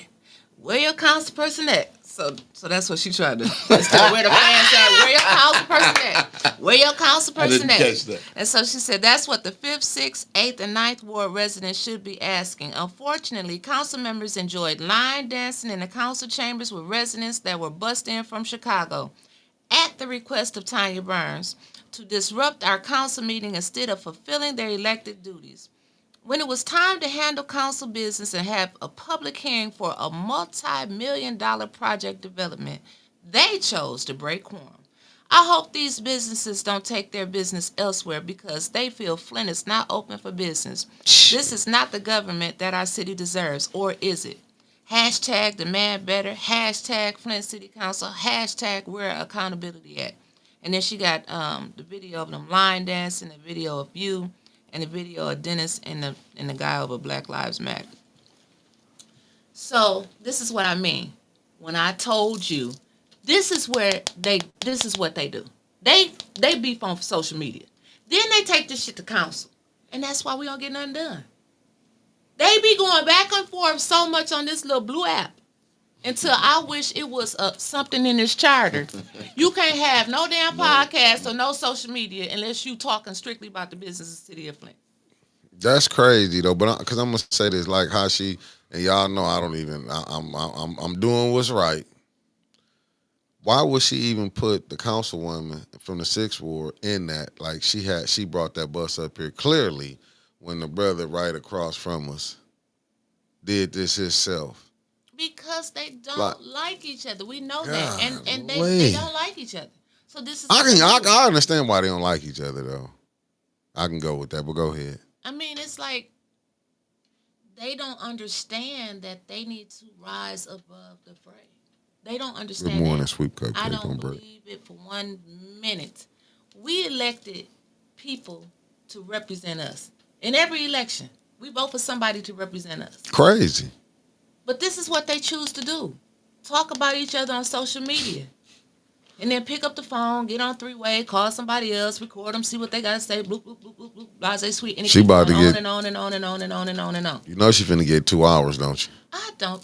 Where your council person at? So that's what she tried to tell where the fans at. Where your council person at? Where your council person didn't at? catch that. And so she said that's what the 5th, 6th, 8th, and 9th ward residents should be asking. Unfortunately, council members enjoyed line dancing in the council chambers with residents that were bussed in from Chicago at the request of Tanya Burns to disrupt our council meeting instead of fulfilling their elected duties. When it was time to handle council business and have a public hearing for a multi-million-dollar project development, they chose to break quorum. I hope these businesses don't take their business elsewhere because they feel Flint is not open for business. This is not the government that our city deserves, or is it? Hashtag demand better, hashtag Flint City Council, hashtag where accountability at. And then she got the video of them line dancing, the video of you, and the video of Dennis and the guy over Black Lives Matter. So this is what I mean. When I told you, this is what they do. They beef on social media. Then they take this shit to council. And that's why we don't get nothing done. They be going back and forth so much on this little blue app until I wish it was something in this charter. You can't have no damn podcast or no social media unless you talking strictly about the business of the city of Flint. That's crazy though. But because I'm gonna say this, like how she and y'all know, I'm doing what's right. Why would she even put the councilwoman from the 6th ward in that? Like she brought that bus up here clearly when the brother right across from us did this himself. Because they don't like each other. We know that. And golly. they don't like each other. So this is I understand why they don't like each other though. I can go with that, but go ahead. I mean, it's like they don't understand that they need to rise above the fray. They don't Good understand morning, that. sweet I cupcake don't on break. believe it for 1 minute. We elected people to represent us. In every election, we vote for somebody to represent us. Crazy. But this is what they choose to do. Talk about each other on social media. And then pick up the phone, get on three-way, call somebody else, record them, see what they got to say, bloop, bloop, bloop, bloop, bloop, blase, sweet. And it She keeps about to going on get- and on and on and on and on and on and on. You know she finna get 2 hours, don't you? I don't.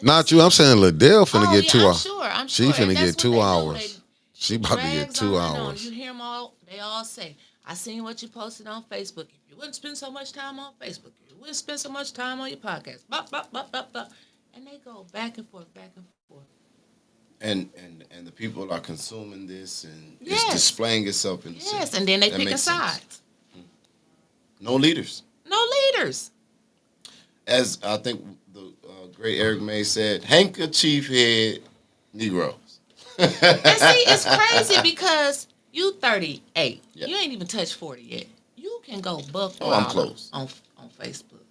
Not you. I'm saying Liddell finna get 2 I'm hours. sure. I'm She sure. finna And get that's 2 what they do. hours. She about to get drags 2 on and on. hours. You hear them all. They all say, "I seen what you posted on Facebook. If you wouldn't spend so much time on Facebook, if you wouldn't spend so much time on your podcast." Bop, bop, bop, bop, bop. And they go back and forth, back and forth. And the people are consuming this, and Yes. it's displaying itself in the Yes, city. and then they That picking makes sense. sides. No leaders. No leaders. As I think the great Eric May said, handkerchief head Negroes. And see, it's crazy because you 38. Yeah. You ain't even touched 40 yet. You can go buck Oh, I'm wild close. on Facebook.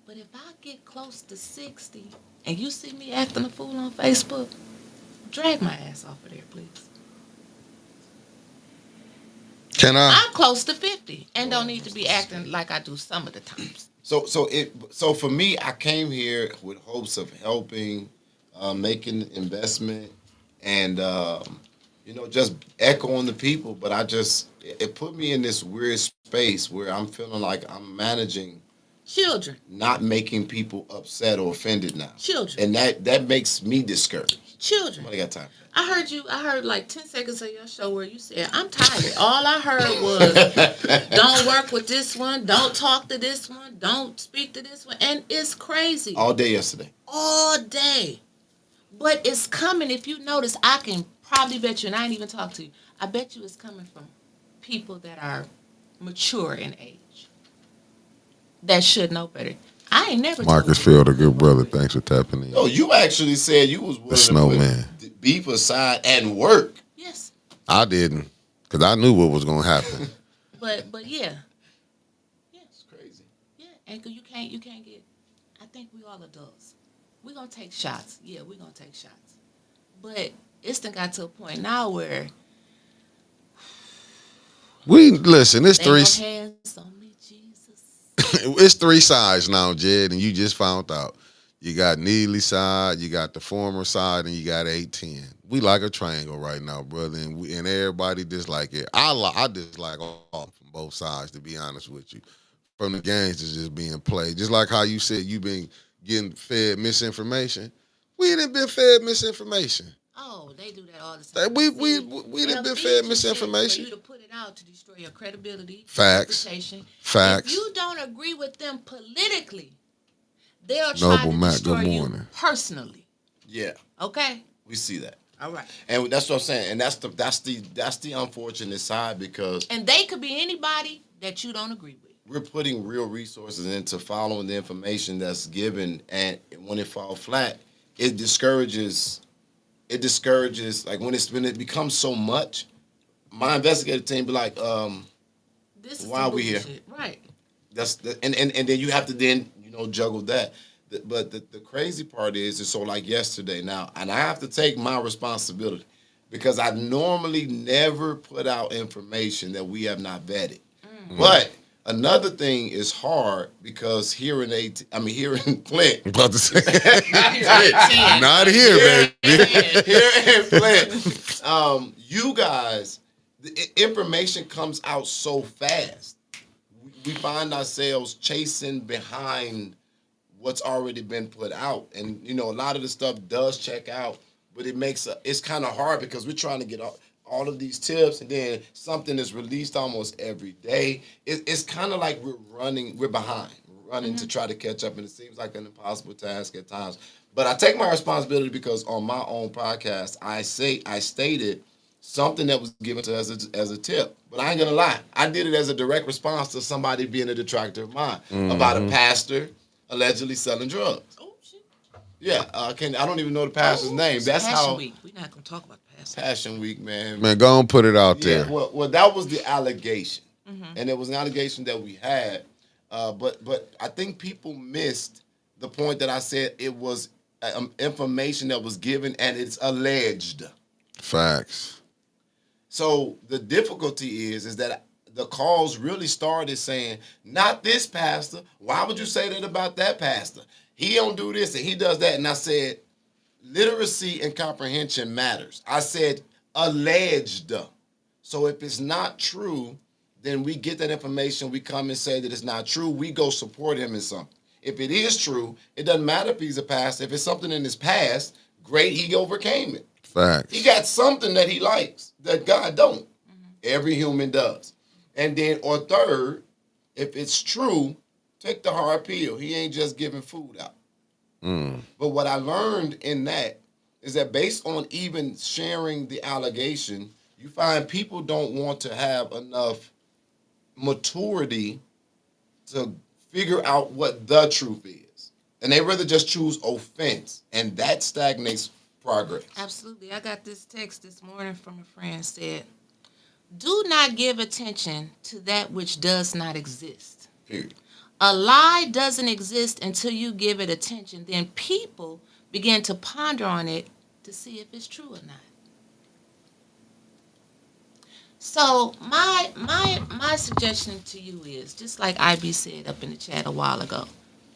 But if I get close to 60 and you see me acting a fool on Facebook, drag my ass off of there, please. Can I? I'm close to 50 and don't need to be acting like I do some of the times. So for me, I came here with hopes of helping, making investment, and just echoing the people. But it put me in this weird space where I'm feeling like I'm managing, Children. not making people upset or offended now. Children. And that makes me discouraged. Children. Somebody got time for that. I heard like 10 seconds of your show where you said, I'm tired. All I heard was, don't work with this one, don't talk to this one, don't speak to this one. And it's crazy. All day yesterday. All day. But it's coming. If you notice, I can probably bet you, and I ain't even talk to you, I bet you it's coming from people that are mature in age. That should know better. I ain't never Marcus told you Field, a good brother. Thanks for tapping in. No, you actually said you was willing snowman. to put beef aside and work. Yes. I didn't, because I knew what was going to happen. But yeah. It's crazy. Yeah, and you can't get. I think we all adults. We're gonna take shots. Yeah, we're gonna take shots. But it's done got to a point now where Listen, it's they three. no hands on me, Jesus. It's 3 sides now, Jed, and you just found out. You got Neely side, you got the former side, and you got 810. We like a triangle right now, brother, and everybody dislike it. I dislike all from both sides, to be honest with you. From the games that's just being played. Just like how you said you been getting fed misinformation. We done been fed misinformation. Oh, they do that all the time. We They'll done been feed fed you misinformation. shit for you to put it out to destroy your credibility, Facts. reputation. Facts. If you don't agree with them politically, they'll try Noble to Matt, destroy good you morning. personally. Yeah, Okay. we see that. All right. And that's what I'm saying. And that's the unfortunate side, because And they could be anybody that you don't agree with. we're putting real resources into following the information that's given, and when it falls flat, it discourages. Like when it becomes so much, my investigative team be like, This is why are we here? bullshit. Right. and then you have to then juggle that. But the crazy part is so like yesterday now, and I have to take my responsibility, because I normally never put out information that we have not vetted. But another thing is hard, because here in Flint, About to say, Not not here, baby. here in Flint, you guys, the information comes out so fast. We find ourselves chasing behind what's already been put out, and a lot of the stuff does check out, but it's kind of hard, because we're trying to get all of these tips, and then something is released almost every day. It's kind of like we're behind, running to try to catch up, and it seems like an impossible task at times. But I take my responsibility, because on my own podcast, I stated something that was given to us as a tip. But I ain't gonna lie, I did it as a direct response to somebody being a detractor of mine about a pastor allegedly selling drugs. Oh, shit. Yeah, I don't even know the pastor's name. It's That's Passion how Week. We're not going to talk about Passion. Passion Week, man. Man, go and put it out Yeah, there. well, that was the allegation. and it was an allegation that we had. But I think people missed the point that I said it was information that was given and it's alleged. Facts. So the difficulty is that the calls really started saying, not this pastor. Why would you say that about that pastor? He don't do this and he does that. And I said, literacy and comprehension matters. I said alleged. So if it's not true, then we get that information. We come and say that it's not true. We go support him in something. If it is true, it doesn't matter if he's a pastor. If it's something in his past, great, he overcame it. Facts. He got something that he likes that God don't. Every human does. And then, or third, if it's true, take the hard pill. He ain't just giving food out. But what I learned in that is that based on even sharing the allegation, you find people don't want to have enough maturity to figure out what the truth is. And they rather just choose offense. And that stagnates progress. Absolutely. I got this text this morning from a friend said, do not give attention to that which does not exist. Period. A lie doesn't exist until you give it attention. Then people begin to ponder on it to see if it's true or not. So my suggestion to you is, just like IB said up in the chat a while ago,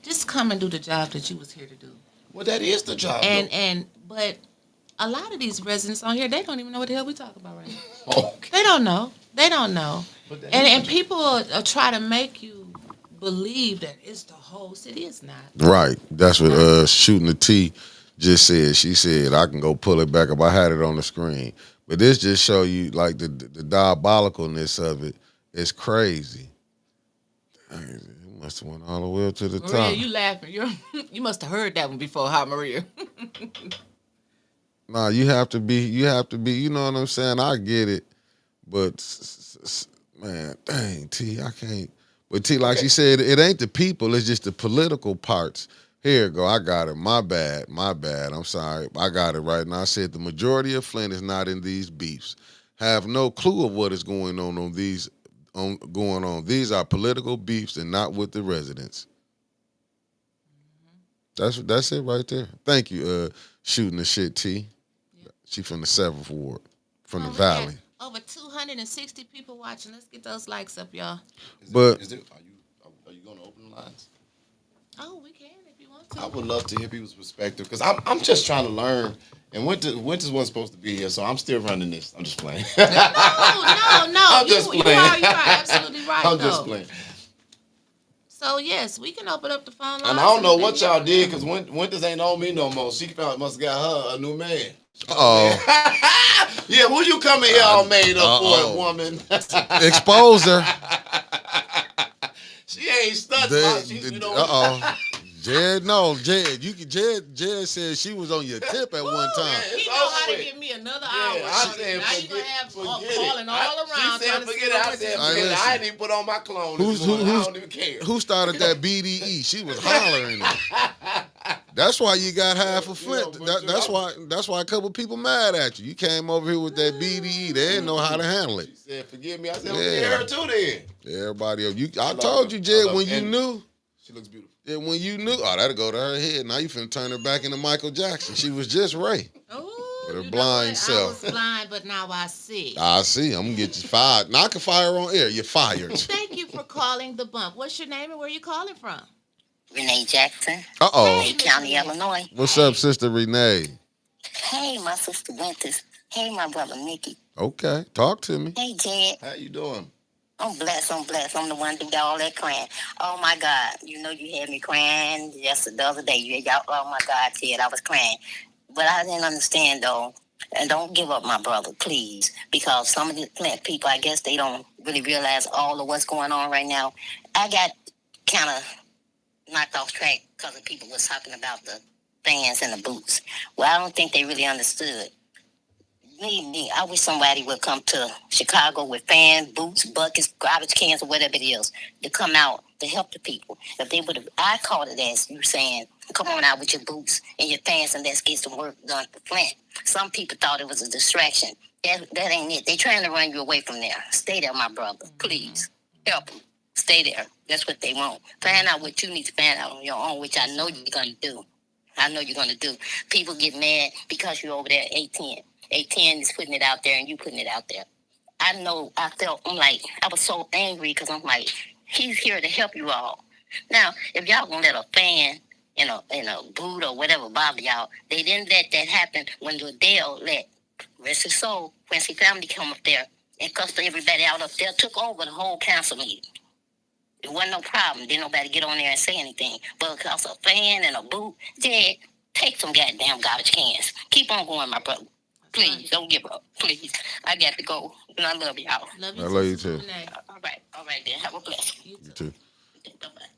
just come and do the job that you was here to do. Well, that is the job. But a lot of these residents on here, they don't even know what the hell we talking about right now. Okay. They don't know. And people will try to make you believe that it's the whole city. It's not. Right. That's what Shooting the T just said. She said, I can go pull it back up. I had it on the screen. But this just show you like the diabolicalness of it is crazy. Dang, it must have went all the way up to the Maria, top. you laughing. You must have heard that one before, huh, Maria? Nah, you have to be, you know what I'm saying? I get it. But man, dang, T, I can't. But T, like she said, it ain't the people, it's just the political parts. Here you go, I got it. My bad. I'm sorry. I got it right now. I said the majority of Flint is not in these beefs. Have no clue of what is going on these going on. These are political beefs and not with the residents. That's it right there. Thank you, Shooting the Shit T. Yeah. She from the 7th Ward, from the Valley. Over 260 people watching. Let's get those likes up, y'all. Are you going to open the lines? Oh, we can if you want to. I would love to hear people's perspective because I'm just trying to learn. And Winter's wasn't supposed to be here, so I'm still running this. I'm just playing. No. I'm just playing. You are absolutely right. I'm just playing. So yes, we can open up the phone lines. And I don't know what y'all did because Winters ain't on me no more. She must have got her a new man. Yeah, who you coming here all made up for, woman? Expose her. She ain't stuck. Jed, Jed said she was on your tip at one time. He know how to give me another hour. I said, now you gonna have calling all around. She said, forget it. I said, forget it. I didn't even put on my clothes. I don't even care. Who started that BDE? She was hollering it. That's why you got half a Flint. That's why a couple people mad at you. You came over here with that BDE. They didn't know how to handle it. She said, forgive me. I said, forget her too then. Everybody else. I told you, Jed, when you knew. She looks beautiful. Yeah, when you knew, that'll go to her head. Now you finna turn her back into Michael Jackson. She was just Ray. Oh, with her blind self. I was blind, but now I see. I see. I'm gonna get you fired. Now I can fire her on air. You're fired. Thank you for calling the bump. What's your name and where you calling from? Renee Jackson. Hey, County, Illinois. What's up, Sister Renee? Hey, my sister Winters. Hey, my brother Mickey. Okay, talk to me. Hey, Jed. How you doing? I'm blessed. I'm the one who did all that crying. Oh, my God. You know you had me crying just the other day. Oh, my God, Jed, I was crying. But I didn't understand, though. And don't give up, my brother, please. Because some of the plant people, I guess they don't really realize all of what's going on right now. I got kind of knocked off track because people was talking about the fans and the boots. Well, I don't think they really understood. Me, I wish somebody would come to Chicago with fans, boots, buckets, garbage cans, or whatever it is, to come out to help the people. If they would have, I called it as you saying, come on out with your boots and your fans and let's get some work done for Flint. Some people thought it was a distraction. That ain't it. They trying to run you away from there. Stay there, my brother, please. Help them. Stay there. That's what they want. Find out what you need to find out on your own, which I know you're going to do. I know you're going to do. People get mad because you're over there at 810. 810 is putting it out there and you putting it out there. I know I was so angry because I'm like, he's here to help you all. Now, if y'all gonna let a fan in a boot or whatever bother y'all, they didn't let that happen when Liddell let rest his soul, Quincy family come up there and cussed everybody out up there, took over the whole council meeting. It wasn't no problem. Didn't nobody get on there and say anything. But because a fan and a boot, Jed, take some goddamn garbage cans. Keep on going, my brother. Please, don't give up. Please. I got to go. And I love y'all. I love you too. All right then. Have a blessing. You too.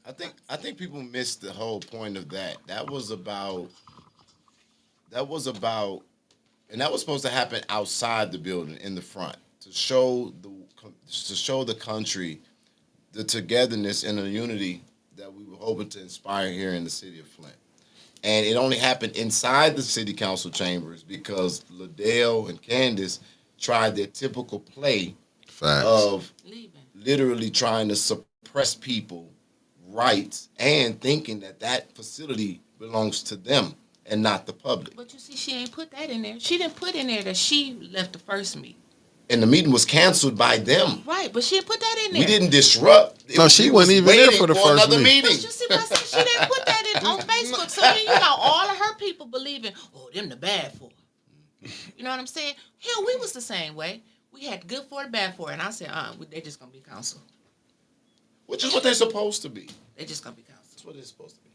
I think people missed the whole point of that. That was about, and that was supposed to happen outside the building in the front to show the country the togetherness and the unity that we were hoping to inspire here in the city of Flint. And it only happened inside the city council chambers because Liddell and Candace tried their typical play of literally trying to suppress people rights and thinking that facility belongs to them and not the public. But you see, she ain't put that in there. She didn't put in there that she left the first meeting. And the meeting was canceled by them. Right, but she didn't put that in there. We didn't disrupt. No, she wasn't even there for the first meeting. But you see what I said? She didn't put that in on Facebook. So then you got all of her people believing, oh, them the bad for her. You know what I'm saying? Hell, we was the same way. We had good for the bad for her. And I said, they're just going to be council. Which is what they're supposed to be. They're just going to be council. That's what they're supposed to be.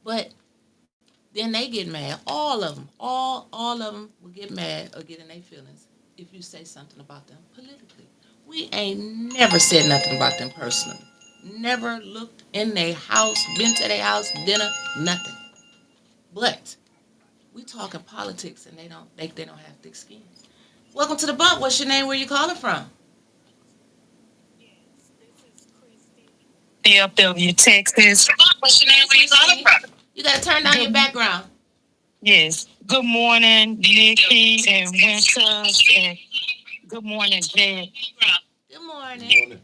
But then they get mad. All of them. All of them will get mad or get in their feelings if you say something about them politically. We ain't never said nothing about them personally. Never looked in their house, been to their house, dinner, nothing. But we talking politics and they don't have thick skins. Welcome to the bump. What's your name? Where you calling from? DFW, Texas. What's your name? Where you calling from? You gotta turn down your background. Yes. Good morning, Nikki and Winters, and good morning, Jed. Good morning.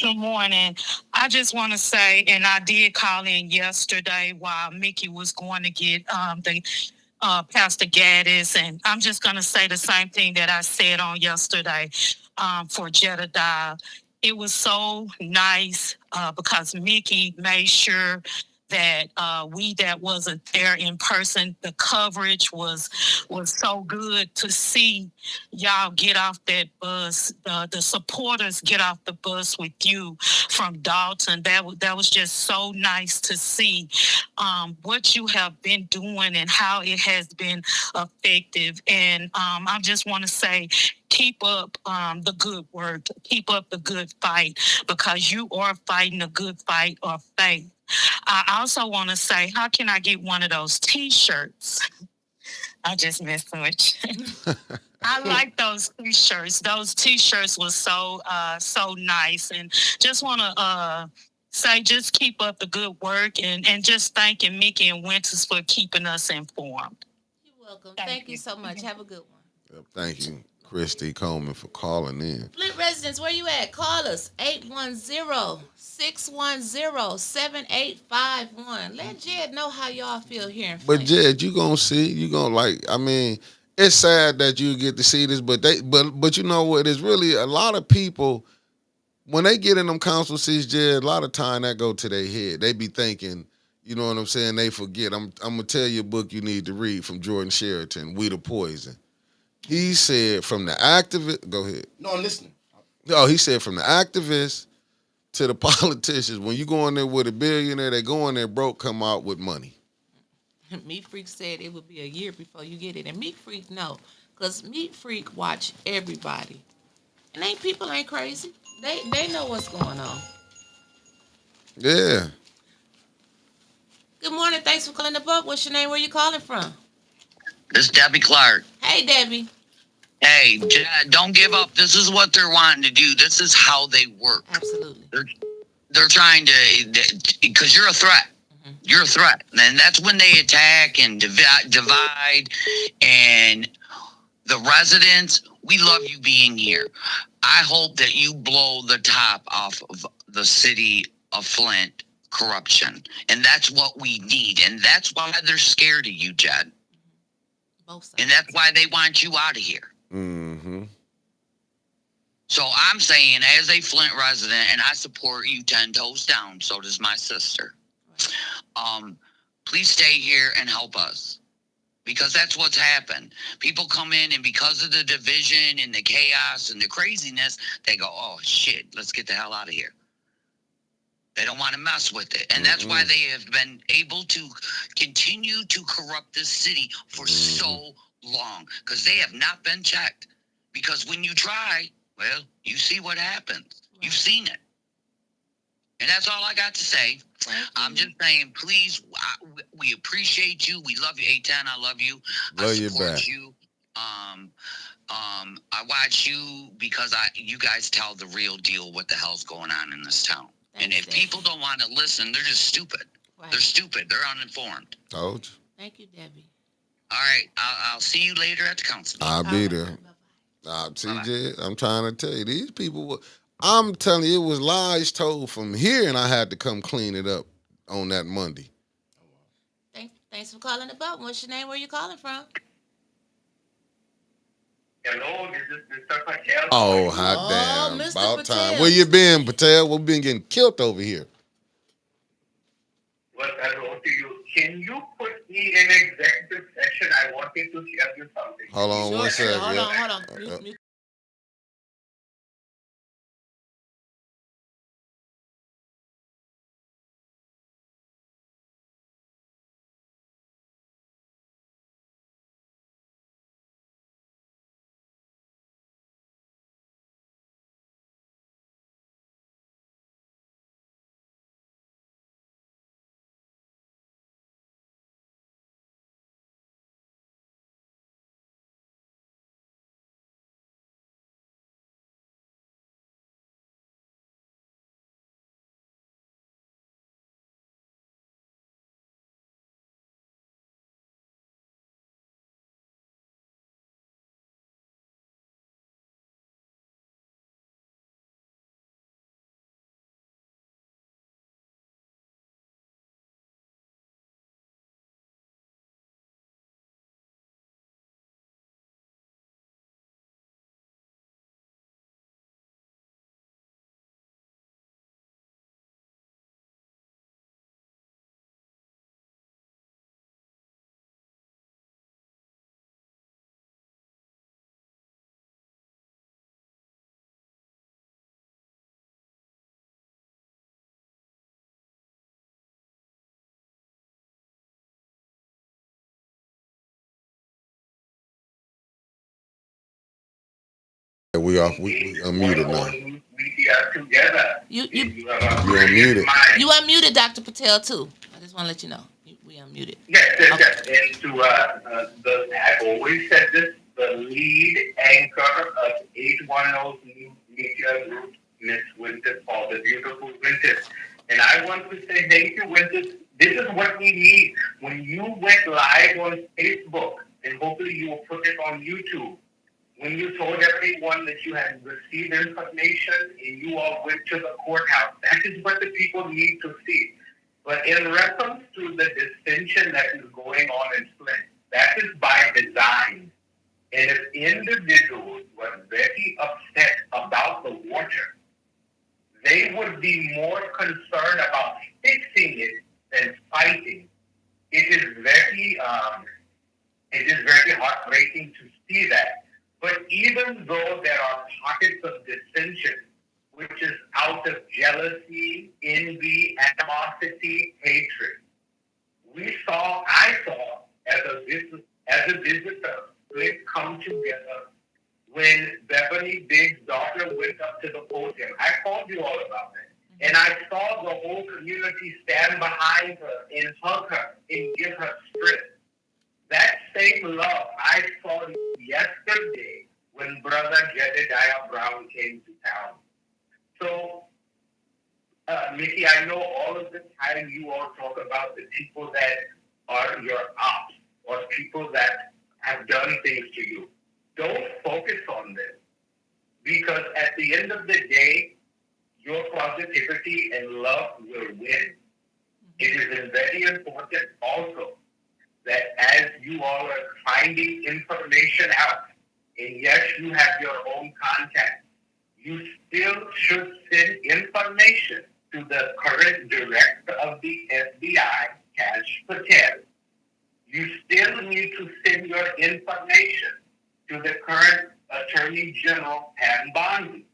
Good morning. I just want to say, and I did call in yesterday while Mickey was going to get the Pastor Gaddis, and I'm just going to say the same thing that I said on yesterday for Jedi. It was so nice because Mickey made sure that we that wasn't there in person, the coverage was so good to see y'all get off that bus, the supporters get off the bus with you from Dalton. That was just so nice to see what you have been doing and how it has been effective. And I just want to say, keep up the good work, keep up the good fight, because you are fighting a good fight of faith. I also want to say, how can I get one of those T-shirts? I just messed with you. I like those T-shirts. Those T-shirts were so nice, and just want to say, just keep up the good work, and just thanking Mickey and Winters for keeping us informed. You're welcome. Thank you so much. Have a good one. Yep, thank you, Christy Coleman, for calling in. Flint residents, where you at? Call us 810-610-7851. Let Jed know how y'all feel here in Flint. But Jed, you gonna see, it's sad that you get to see this, but you know what? It's really a lot of people when they get in them council seats, Jed. A lot of time that go to their head. They be thinking, you know what I'm saying? They forget. I'm gonna tell you a book you need to read from Jordan Sheraton, We the Poison. He said from the activist. Go ahead. No, I'm listening. Oh, he said from the activists to the politicians. When you go in there with a billionaire, they go in there broke, come out with money. Meat Freak said it would be a year before you get it, and Meat Freak know, cause Meat Freak watch everybody, and people ain't crazy. They know what's going on. Yeah. Good morning. Thanks for calling up. What's your name? Where you calling from? This is Debbie Clark. Hey, Debbie. Hey, don't give up. This is what they're wanting to do. This is how they work. Absolutely. They're trying to, because you're a threat. Mm-hmm. You're a threat. And that's when they attack and divide. And The residents, we love you being here. I hope that you blow the top off of the city of Flint corruption. And that's what we need. And that's why they're scared of you, Jed. Both sides. And that's why they want you out of here. Mm-hmm. So I'm saying, as a Flint resident, and I support you 10 toes down, so does my sister. Please stay here and help us. Because that's what's happened. People come in, and because of the division and the chaos and the craziness, they go, oh, shit, let's get the hell out of here. They don't want to mess with it. And that's why they have been able to continue to corrupt this city for so long. Because they have not been checked. Because when you try, well, you see what happens. Right. You've seen it. And that's all I got to say. I'm just saying, please, we appreciate you. We love you. A10, I love you. Love I you support back. you. I watch you because you guys tell the real deal what the hell's going on in this town. And if people don't want to listen, they're just stupid. Right. They're stupid. They're uninformed. Told you. Thank you, Debbie. All right. I'll see you later at the council. I'll be there. TJ, I'm trying to tell you, these people, I'm telling you, it was lies told from here, and I had to come clean it up on that Monday. Thanks for calling the boat. What's your name? Where you calling from? Hello, this is Mr. Patel. Oh, hot damn. Mr. About Patel. time. Where you been, Patel? We've been getting killed over here. Well, hello to you. Can you put me in executive session? I wanted to tell you something. Hold on one second. Hold on. We off. We unmuted now. We are together. You unmuted. You unmuted, Dr. Patel, too. I just want to let you know. We unmuted. Yes. And to I've always said this, the lead anchor of 810 Media Group, Miss Winters, or the beautiful Winters. And I want to say thank you, Winters. This is what we need. When you went live on Facebook, and hopefully you will put it on YouTube, when you told everyone that you had received information and you all went to the courthouse, that is what the people need to see. But in reference to the dissension that is going on in Flint, that is by design. And if individuals were very upset about the water, they would be more concerned about fixing it than fighting. It is very heartbreaking to see that. But even though there are pockets of dissension, which is out of jealousy, envy, animosity, hatred, I saw as a visitor, Flint come together when Beverly Biggs' daughter went up to the podium. I told you all about it. And I saw the whole community stand behind her and hug her and give her strength. That same love I saw yesterday when Brother Jedi Brown came to town. So, Mickey, I know all of the time you all talk about the people that are your ops or people that have done things to you. Don't focus on this because at the end of the day, your positivity and love will win. It is very important also that as you all are finding information out, and yes, you have your own contact, you still should send information to the current director of the FBI, Kash Patel. You still need to send your information to the current Attorney General, Pam Bondi.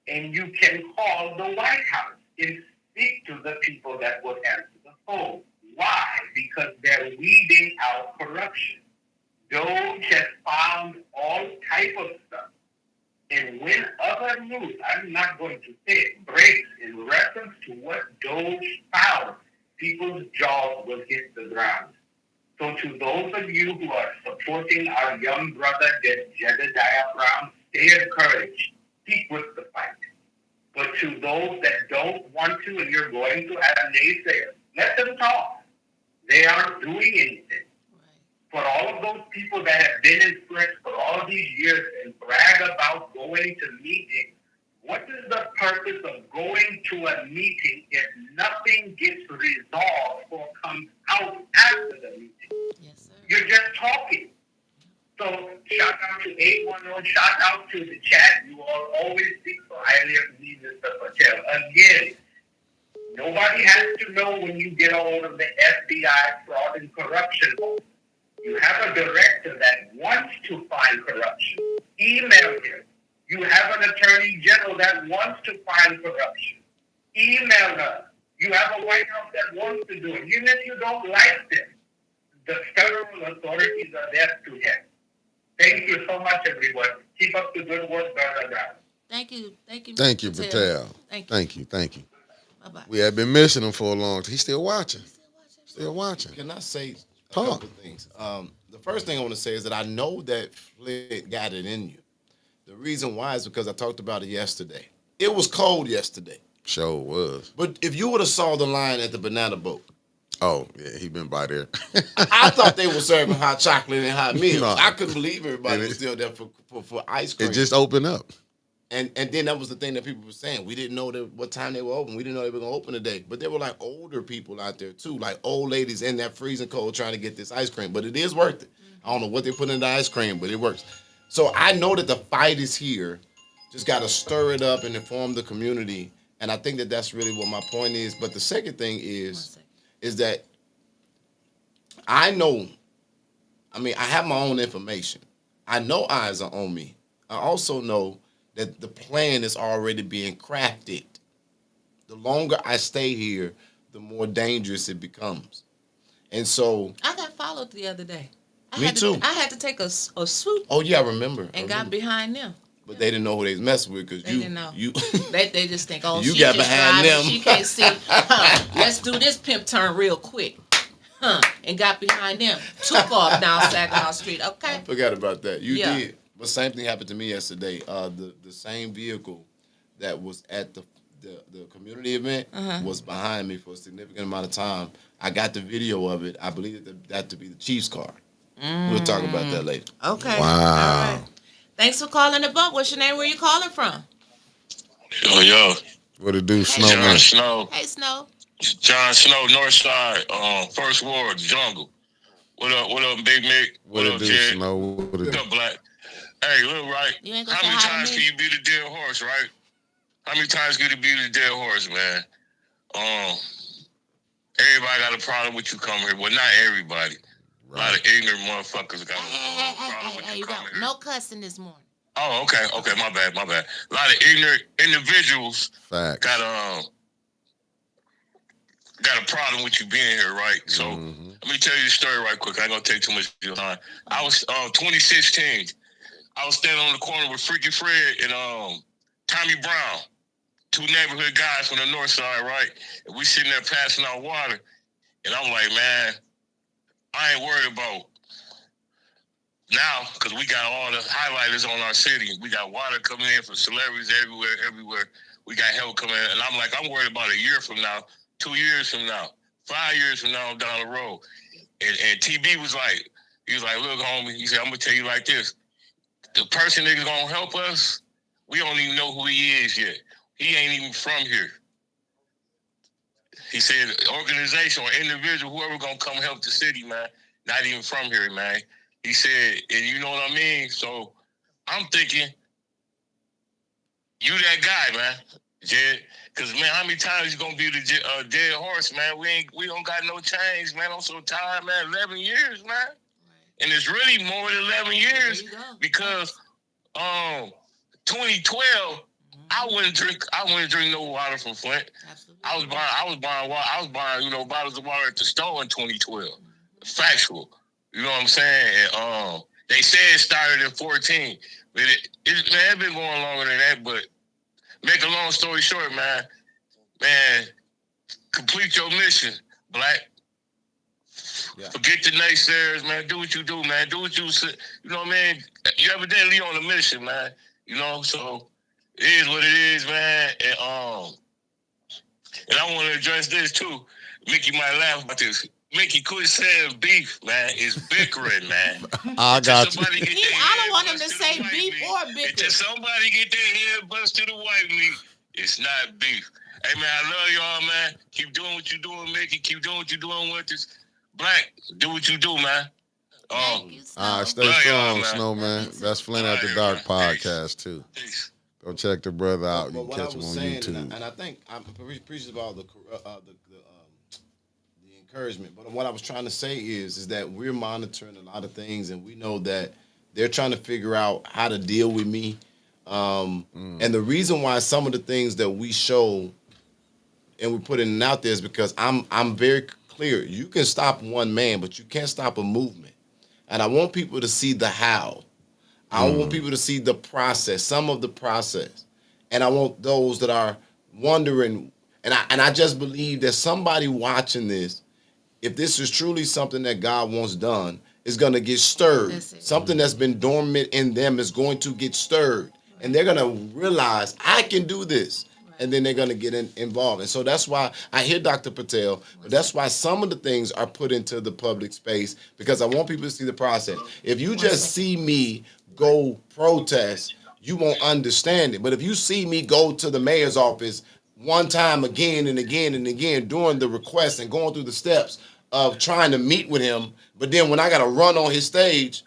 And you can call the White House and speak to the people that would answer the phone. Why? Because they're weeding out corruption. Doge has found all type of stuff. And when other news, I'm not going to say it, breaks in reference to what Doge found, people's jaws will hit the ground. So to those of you who are supporting our young brother, Jedi Brown, stay encouraged. Keep with the fight. But to those that don't want to and you're going to have naysayers, let them talk. They aren't doing anything. For all of those people that have been influenced for all these years and brag about going to meetings, what is the purpose of going to a meeting if nothing gets resolved or comes out after the meeting? Yes, sir. You're just talking. So shout out to 810, shout out to the chat. You all always speak so highly of me, Mr. Patel. Again, nobody has to know when you get a hold of the FBI fraud and corruption. You have a director that wants to find corruption. Email him. You have an attorney general that wants to find corruption. Email them. You have a White House that wants to do it. Even if you don't like them, the federal authorities are there to help. Thank you so much, everyone. Keep up the good work, Brother Brown. Thank you. Thank you. Thank you, Patel. Thank you. Thank you. Bye-bye. We have been missing him for a long time. He's still watching. Still watching. Can I say a Talk. couple things? The first thing I want to say is that I know that Flint got it in you. The reason why is because I talked about it yesterday. It was cold yesterday. Sure was. But if you would have saw the line at the banana boat, Oh, yeah, he been by there. I thought they were serving hot chocolate and hot meals. No. I couldn't believe everybody was still there for ice cream. It just opened up. And then that was the thing that people were saying. We didn't know what time they were open. We didn't know they were going to open today. But there were like older people out there too, like old ladies in that freezing cold trying to get this ice cream. But it is worth it. I don't know what they put in the ice cream, but it works. So I know that the fight is here. Just got to stir it up and inform the community. And I think that that's really what my point is. But the second thing is that I know, I have my own information. I know eyes are on me. I also know that the plan is already being crafted. The longer I stay here, the more dangerous it becomes. And so I got followed the other day. Me too. I had to take a swoop oh yeah, I remember. got behind them. But they didn't know who they was messing with because They didn't know. you They just think, oh, You she got just behind driving, them. she can't see. Let's do this pimp turn real quick. And got behind them. Took off down Saginaw Street. Okay. forgot about that. You Yeah. did. But same thing happened to me yesterday. The same vehicle that was at the community event was behind me for a significant amount of time. I got the video of it. I believe that to be the Chiefs car. We'll talk about that later. Okay. Wow. All right. Thanks for calling the bump. What's your name? Where you calling from? Yo, What it do, John Snowman? Snow, Hey, Snow. John Snow, North Side, First Ward, Jungle. What up, Big Mick? What it up, do, Jed? Snow? What it What do? up, Black? Hey, look, right? You ain't gonna How say many hi to times me? can you beat a dead horse, right? How many times can you beat a dead horse, man? Everybody got a problem with you coming here. Well, not everybody. A lot of ignorant motherfuckers got a problem with Hey, you you got coming here. no cussing this morning. Oh, okay, my bad. A lot of ignorant individuals Facts. got a problem with you being here, right? So let me tell you the story right quick. I ain't gonna take too much of your time. I was 2016. I was standing on the corner with Freaky Fred and Tommy Brown, two neighborhood guys from the north side, right? And we sitting there passing out water, and I'm like, man, I ain't worried about now because we got all the highlighters on our city. We got water coming in from celebrities everywhere. We got help coming in, and I'm like, I'm worried about a year from now, 2 years from now, 5 years from now down the road. And TB was like, look, homie, he said, I'm gonna tell you like this. the person that's gonna help us, we don't even know who he is yet. He ain't even from here. He said organization or individual, whoever gonna come help the city, man, not even from here, man. He said, and you know what I mean? So I'm thinking, you that guy, man, Jed. Cause man, how many times you gonna be the dead horse, man? We don't got no change, man. I'm so tired, man. 11 years, man. And it's really more than 11 years because 2012, I wouldn't drink no water from Flint. Absolutely. I was buying water. I was buying, you know, bottles of water at the store in 2012. Factual. You know what I'm saying? And, they said it started in 14, but it's been going longer than that. But make a long story short, man, complete your mission, Black. Yeah. Forget the naysayers, man. Do what you do, man. Do what you know, man. You evidently on a mission, man. You know, so it is what it is, man. And I want to address this too. Mickey might laugh about this. Mickey, quit saying beef, man. It's bickering, man. I got you. I don't want him to say beef or bickering. Until somebody get their head bust to the white meat, it's not beef. Hey, man, I love y'all, man. Keep doing what you're doing, Mickey. Keep doing what you're doing with this. Black, do what you do, man. All right, stay strong, Snow, man. That's Flint at the Dark podcast, too. Peace. Go check the brother out. You can catch him on YouTube. And I think I'm appreciative about the encouragement. But what I was trying to say is that we're monitoring a lot of things, and we know that they're trying to figure out how to deal with me. And the reason why some of the things that we show and we're putting it out there is because I'm very clear. You can stop one man, but you can't stop a movement. And I want people to see the how. I want people to see the process, some of the process. And I want those that are wondering, and I just believe that somebody watching this, if this is truly something that God wants done, is going to get stirred. Something that's been dormant in them is going to get stirred. And they're going to realize, I can do this. And then they're going to get involved. And so that's why I hear Dr. Patel, but that's why some of the things are put into the public space, because I want people to see the process. If you just see me go protest, you won't understand it. But if you see me go to the mayor's office one time again and again and again doing the request and going through the steps of trying to meet with him, but then when I got to run on his stage,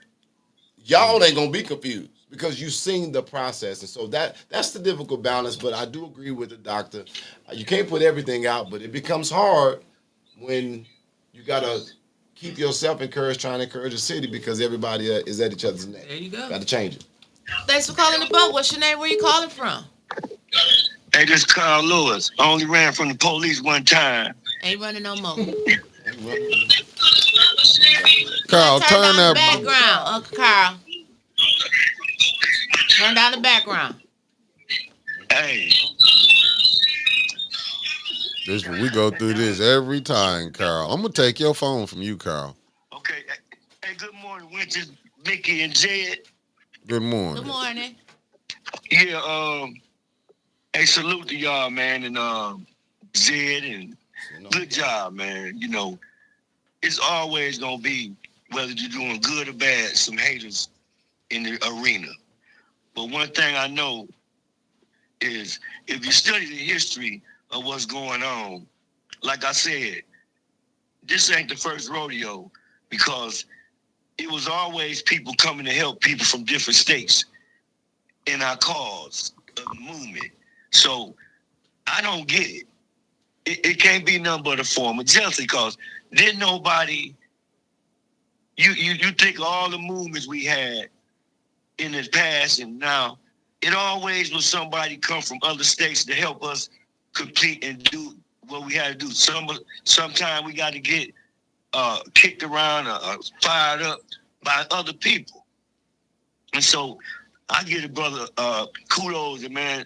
y'all ain't going to be confused. Because you've seen the process. And so that's the difficult balance. But I do agree with the doctor. You can't put everything out, but it becomes hard when you got to keep yourself encouraged, trying to encourage the city, because everybody is at each other's neck. There you go. Got to change it. Thanks for calling the boat. What's your name? Where you calling from? Hey, this is Carl Lewis. I only ran from the police one time. Ain't running no more. Carl, turn that background, Uncle Carl. Turn down the background. Hey. We go through this every time, Carl. I'm going to take your phone from you, Carl. Okay. Hey, good morning, Winters, Mickey, and Jed. Good morning. Good morning. Yeah, hey, salute to y'all, man, and Jed, and good job, man. You know, it's always going to be, whether you're doing good or bad, some haters in the arena. But one thing I know is if you study the history of what's going on, like I said, this ain't the first rodeo, because it was always people coming to help people from different states in our cause of the movement. So I don't get it. It can't be nothing but a form of jealousy, because didn't nobody, you think of all the movements we had in the past and now, it always was somebody come from other states to help us complete and do what we had to do. Sometimes we got to get kicked around or fired up by other people. And so I give the brother kudos, and man,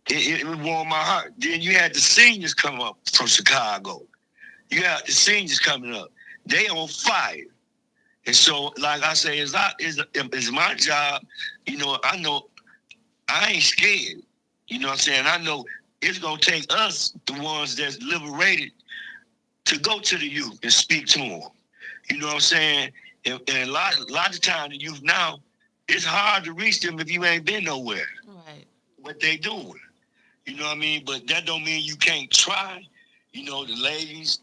it warmed my heart. Then you had the seniors come up from Chicago. You had the seniors coming up. They on fire. And so, like I say, it's my job. You know, I know I ain't scared. You know what I'm saying? I know it's going to take us, the ones that's liberated, to go to the youth and speak to them. You know what I'm saying? And a lot of time, the youth now, it's hard to reach them if you ain't been nowhere. Right. What they doing, you know what I mean? But that don't mean you can't try. You know, the ladies,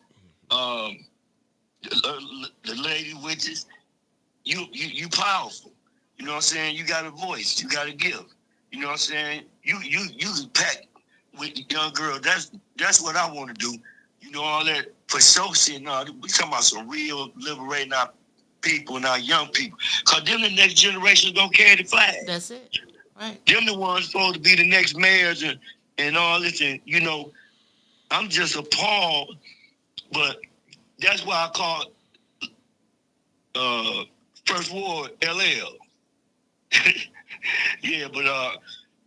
the lady witches, you powerful. You know what I'm saying? You got a voice. You got a gift. You know what I'm saying? You pack with the young girl. That's what I want to do. You know, all that for show shit. No, we talking about some real liberating our people and our young people. Cause them the next generation gonna carry the flag. That's it. Right. Them the ones supposed to be the next mayors and all this. And you know, I'm just appalled. But that's why I call First Ward LL. Yeah, but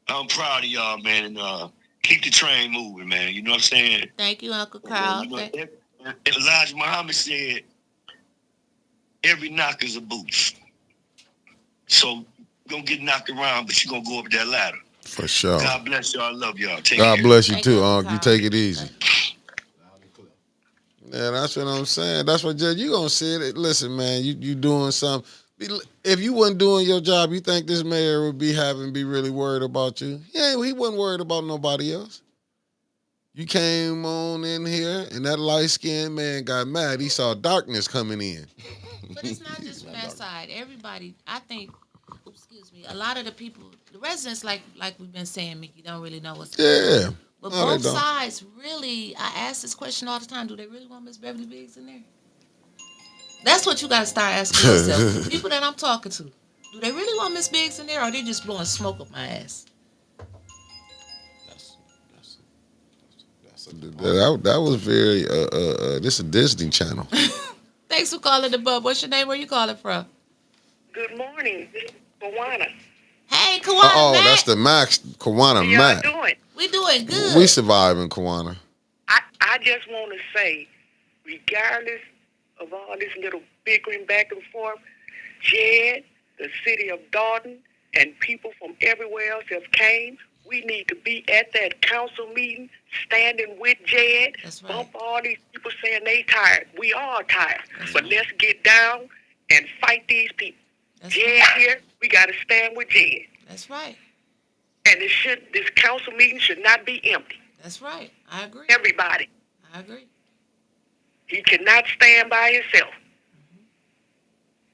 I'm proud of y'all, man, and keep the train moving, man. You know what I'm saying? Thank you, Uncle Carl. You know, Elijah Muhammad said, every knock is a boost. So you're gonna get knocked around, but you're gonna go up that ladder. For sure. God bless y'all. I love y'all. Take God care. bless you Thank too, you, Unc. You Carl. take it easy. Yeah, that's what I'm saying. That's what you gonna see it. Listen, man, you doing something. If you wasn't doing your job, you think this mayor would be really worried about you? Yeah, he wasn't worried about nobody else. You came on in here, and that light-skinned man got mad. He saw darkness coming in. But it's not just from that side. Everybody, I think, excuse me, a lot of the people, the residents, like we've been saying, Mickey, don't really know what's going on. But No, they both don't. sides really, I ask this question all the time, do they really want Miss Beverly Biggs in there? That's what you got to start asking yourself. People that I'm talking to, do they really want Miss Biggs in there, or are they just blowing smoke up my ass? That was very, this is a Disney Channel. Thanks for calling the Bub. What's your name? Where you calling from? Good morning. This is Kawana. Hey, Kawana, Matt. That's the Max, Kawana How Matt. y'all doing? We doing good. We surviving, Kawana. I just want to say, regardless of all this little bickering back and forth, Jed, the city of Dalton, and people from everywhere else have came. We need to be at that council meeting, standing with Jed. That's right. Bump all these people saying they tired. We are tired. That's but right. let's get down and fight these people. That's Jed right. here, we got to stand with Jed. That's right. And this council meeting should not be empty. That's right. I agree. Everybody. I agree. He cannot stand by himself.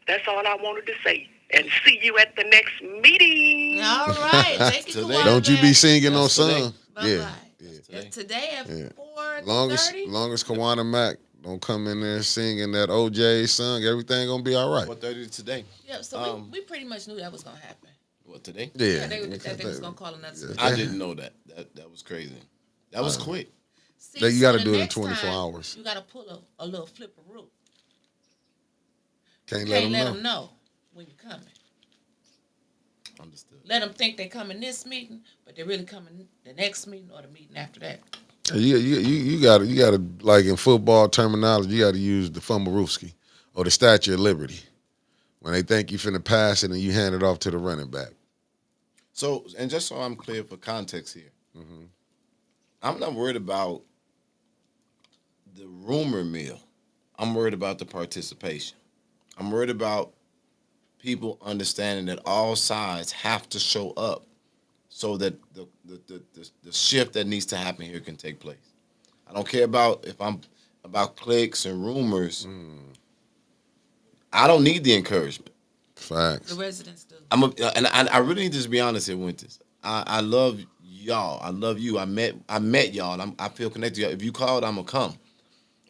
That's all I wanted to say. And see you at the next meeting. All right. Thank you, Kawana. Don't you be Matt. singing no That's today. song. Bye-bye. Yeah. It's today at 4:30. Long as Kawana Mac don't come in there singing that OJ song, everything gonna be all right. 4:30 today. Yeah, so we pretty much knew that was going to happen. What, today? Yeah. They was going to call another speaker. I didn't know that. That was crazy. That was quick. See, You got to the do it in next 24 time, hours. You got to pull a little flipperoo. Can't You let can't let them them know. know when you're coming. Understood. Let them think they coming this meeting, but they're really coming the next meeting or the meeting after that. You got to like in football terminology, you got to use the fumblerooski or the Statue of Liberty when they think you finna pass it and you hand it off to the running back. So, and just so I'm clear for context here, I'm not worried about the rumor mill. I'm worried about the participation. I'm worried about people understanding that all sides have to show up so that the shift that needs to happen here can take place. I don't care about if I'm about clicks and rumors. I don't need the encouragement. Facts. The residents do. And I really need to just be honest here, Winters. I love y'all. I love you. I met y'all. And I feel connected to y'all. If you called, I'm gonna come.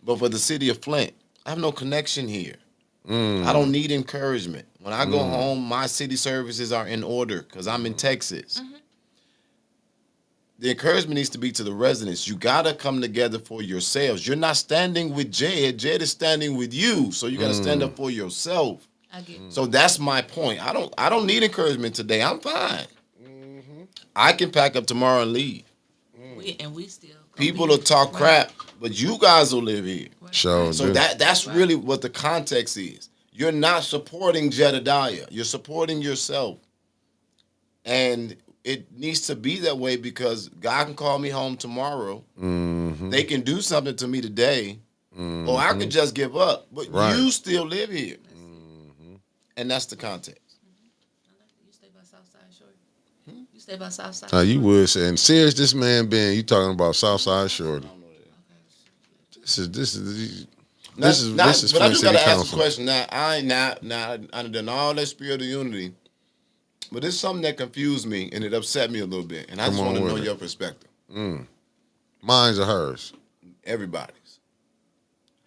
But for the city of Flint, I have no connection here. I don't need encouragement. When I go home, my city services are in order because I'm in Texas. The encouragement needs to be to the residents. You gotta come together for yourselves. You're not standing with Jed. Jed is standing with you. So you gotta stand up for yourself. I get it. So that's my point. I don't need encouragement today. I'm fine. I can pack up tomorrow and leave. We still. People will talk crap, but you guys will live here. Sure. So that's really what the context is. You're not supporting Jedediah. You're supporting yourself. And it needs to be that way because God can call me home tomorrow. They can do something to me today. Or I could just give up. But you still live here. And that's the context. stay by Southside. You would say, and serious this man been, you talking about Southside Shorty. This is But Flint I just City gotta ask a Council. question. Now I done all that spirit of unity, but it's something that confused me and it upset me a little bit, and I just want to know your perspective. Mine's or hers? Everybody's.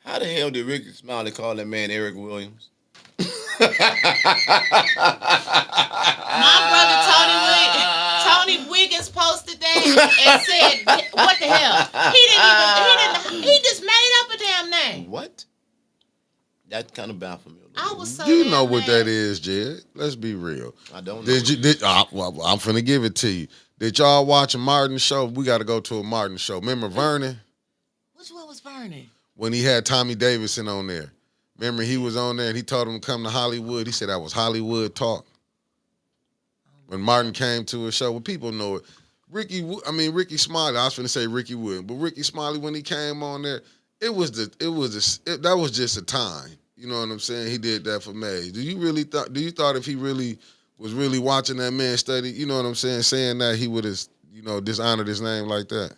How the hell did Ricky Smiley call that man Eric Williams? My brother Tony Wiggins posted that and said, "What the hell? He just made up a damn name." What? That kind of baffled me. I was so You damn know what mad. that is, Jed. Let's be real. I don't know. Well, I'm finna give it to you. Did y'all watch a Martin show? We got to go to a Martin show. Remember Vernon? Which one was Vernon? When he had Tommy Davidson on there. Remember he was on there and he told him to come to Hollywood. He said that was Hollywood talk. When Martin came to a show, well, people know it. Ricky Smiley. I was finna say Ricky Wood, but Ricky Smiley when he came on there, that was just a time. You know what I'm saying? He did that for Maze. Do you thought if he really was really watching that man study, you know what I'm saying that he would have, dishonored his name like that?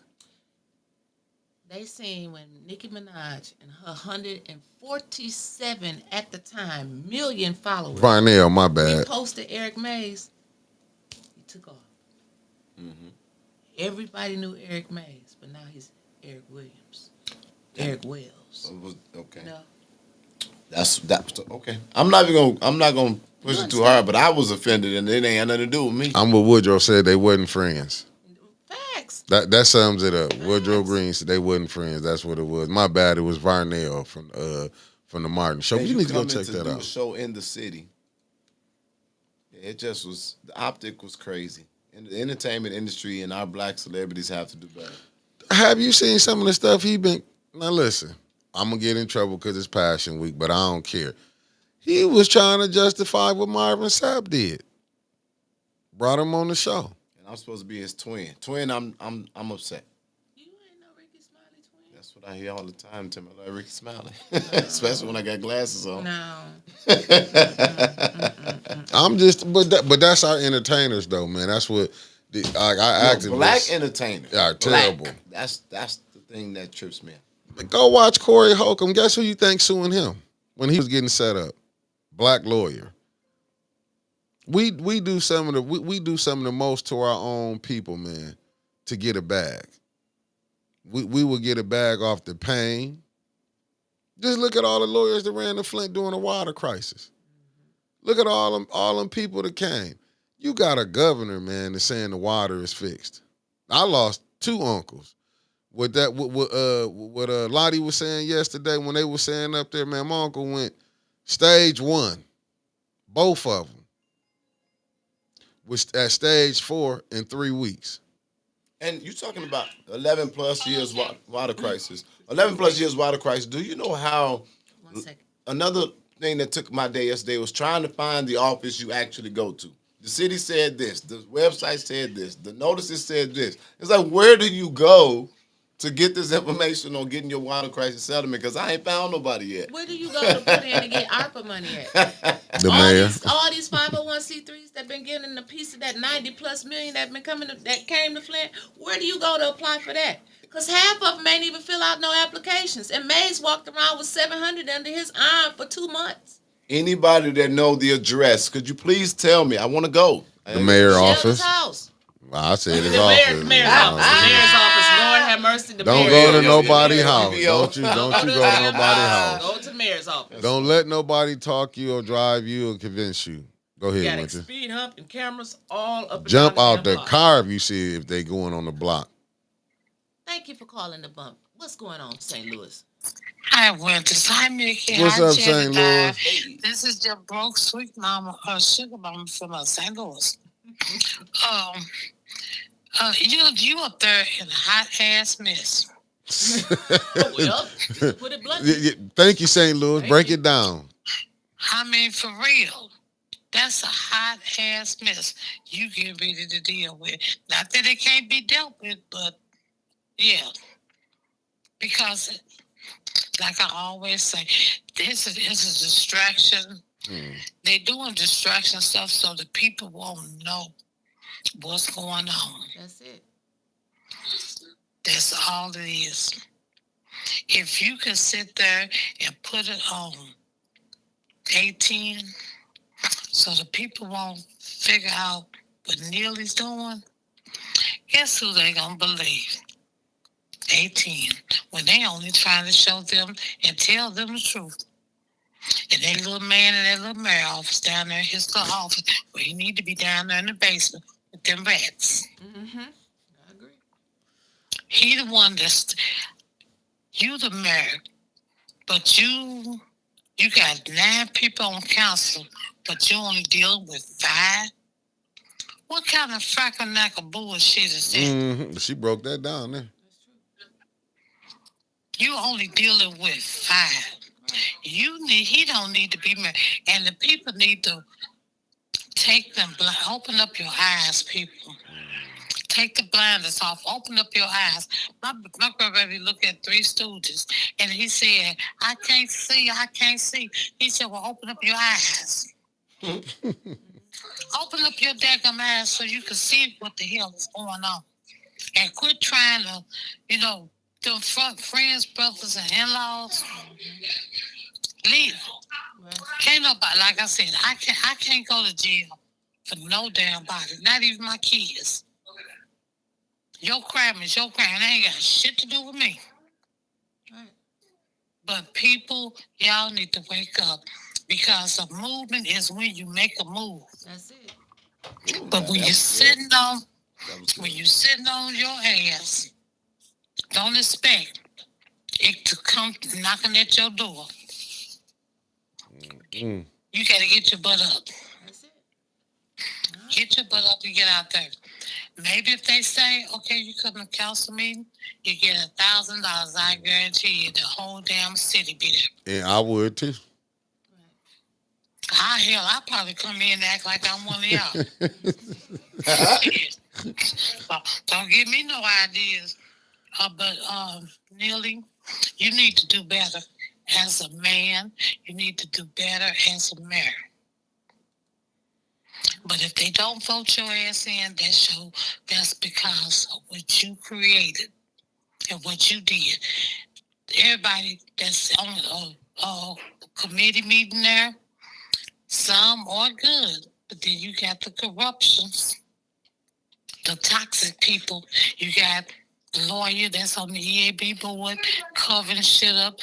They seen when Nicki Minaj and her 147 at the time million followers. Varnell, my bad. Reposted Eric Mays. He took off. Everybody knew Eric Mays, but now he's Eric Williams. Eric Wells. Okay. No. That's okay. I'm not gonna push it too hard, but I was offended, and it ain't nothing to do with me. I'm what Woodrow said. They wasn't friends. Facts. That sums it up. Woodrow Green said they wasn't friends. That's what it was. My bad. It was Varnell from the Martin show. And You need to go coming check that do out. A show in the city. It just was, the optic was crazy. And the entertainment industry and our black celebrities have to do better. Have you seen some of the stuff he been? Now listen, I'm gonna get in trouble because it's Passion Week, but I don't care. He was trying to justify what Marvin Sapp did. Brought him on the show. And I'm supposed to be his twin. Twin, I'm upset. You ain't no Ricky Smiley twin. That's what I hear all the time. Tell me like Ricky Smiley, especially when I got glasses on. No. I'm just, but that's our entertainers though, man. That's what our activists. Black entertainers are terrible. That's the thing that trips me out. Go watch Corey Holcomb. Guess who you think suing him when he was getting set up? Black lawyer. We do some of the most to our own people, man, to get a bag. We will get a bag off the pain. Just look at all the lawyers that ran to Flint during the water crisis. Look at all them people that came. You got a governor, man, that's saying the water is fixed. I lost 2 uncles. What Lottie was saying yesterday when they were saying up there, man, my uncle went stage 1, both of them, was at stage 4 in 3 weeks. And you're talking about 11 plus years water crisis. 11 plus years water crisis. Do you know how? 1 second. Another thing that took my day yesterday was trying to find the office you actually go to. The city said this. The website said this. The notices said this. It's like, where do you go to get this information on getting your water crisis settlement? Because I ain't found nobody yet. Where do you go to put in to get ARPA money at? The mayor. All these 501c3s that been getting a piece of that 90+ million that came to Flint. Where do you go to apply for that? Because half of them ain't even fill out no applications. And Mays walked around with 700 under his arm for 2 months. Anybody that know the address, could you please tell me? I want to go. The mayor's office. Shelby's house. I said his The office. mayor's office. The mayor's office. Lord have mercy. Don't go to nobody's house. Don't you go to nobody's house. Go to the mayor's office. Don't let nobody talk you or drive you or convince you. Go ahead, Got Winter. speed hump and cameras all up and Jump down out the block. car if you see if they going on the block. Thank you for calling the bump. What's going on, St. Louis? Hi, Winters. Hi, Mickey. What's Hi, up, Jedi St. Brown. Louis? This is your broke sweet mama, sugar mama from St. Louis. You up there in a hot ass mess. Well, put it bluntly. Thank you, St. Louis. Break it down. I mean, for real. That's a hot ass mess you get ready to deal with. Not that it can't be dealt with, but yeah. Because, like I always say, this is a distraction. They're doing distraction stuff so the people won't know what's going on. That's it. That's all it is. If you can sit there and put it on 18 so the people won't figure out what Neely's doing, guess who they gonna believe? 18. When they only trying to show them and tell them the truth. And that little man in that little mayor office down there in his little office, where he need to be down there in the basement with them rats. Mm-hmm. I agree. He the one that's, you the mayor, but you got 9 people on council, but you only dealing with 5? What kind of fracking bullshit is that? Mm-hmm. She broke that down there. You only dealing with 5. He don't need to be married. And the people need to open up your eyes, people. Take the blinders off. Open up your eyes. My grandbaby looked at Three Stooges, and he said, I can't see. He said, well, open up your eyes. Open up your daggum eyes so you can see what the hell is going on. And quit trying to, them friends, brothers, and in-laws. Leave. Can't nobody, like I said, I can't go to jail for no damn body, not even my kids. Your crime is your crime. It ain't got shit to do with me. Right. But people, y'all need to wake up, because a movement is when you make a move. That's it. But when you're sitting on your ass, don't expect it to come knocking at your door. Mm. You got to get your butt up. That's it. Get your butt up and get out there. Maybe if they say, okay, you come to council meeting, you get $1,000. I guarantee you the whole damn city be there. And I would too. Hell, I'll probably come in and act like I'm one of y'all. Don't give me no ideas. But Neely, you need to do better as a man. You need to do better as a mayor. But if they don't vote your ass in, that's because of what you created and what you did. Everybody that's on a committee meeting there, some are good, but then you got the corruptions, the toxic people. You got the lawyer that's on the EAB board covering shit up,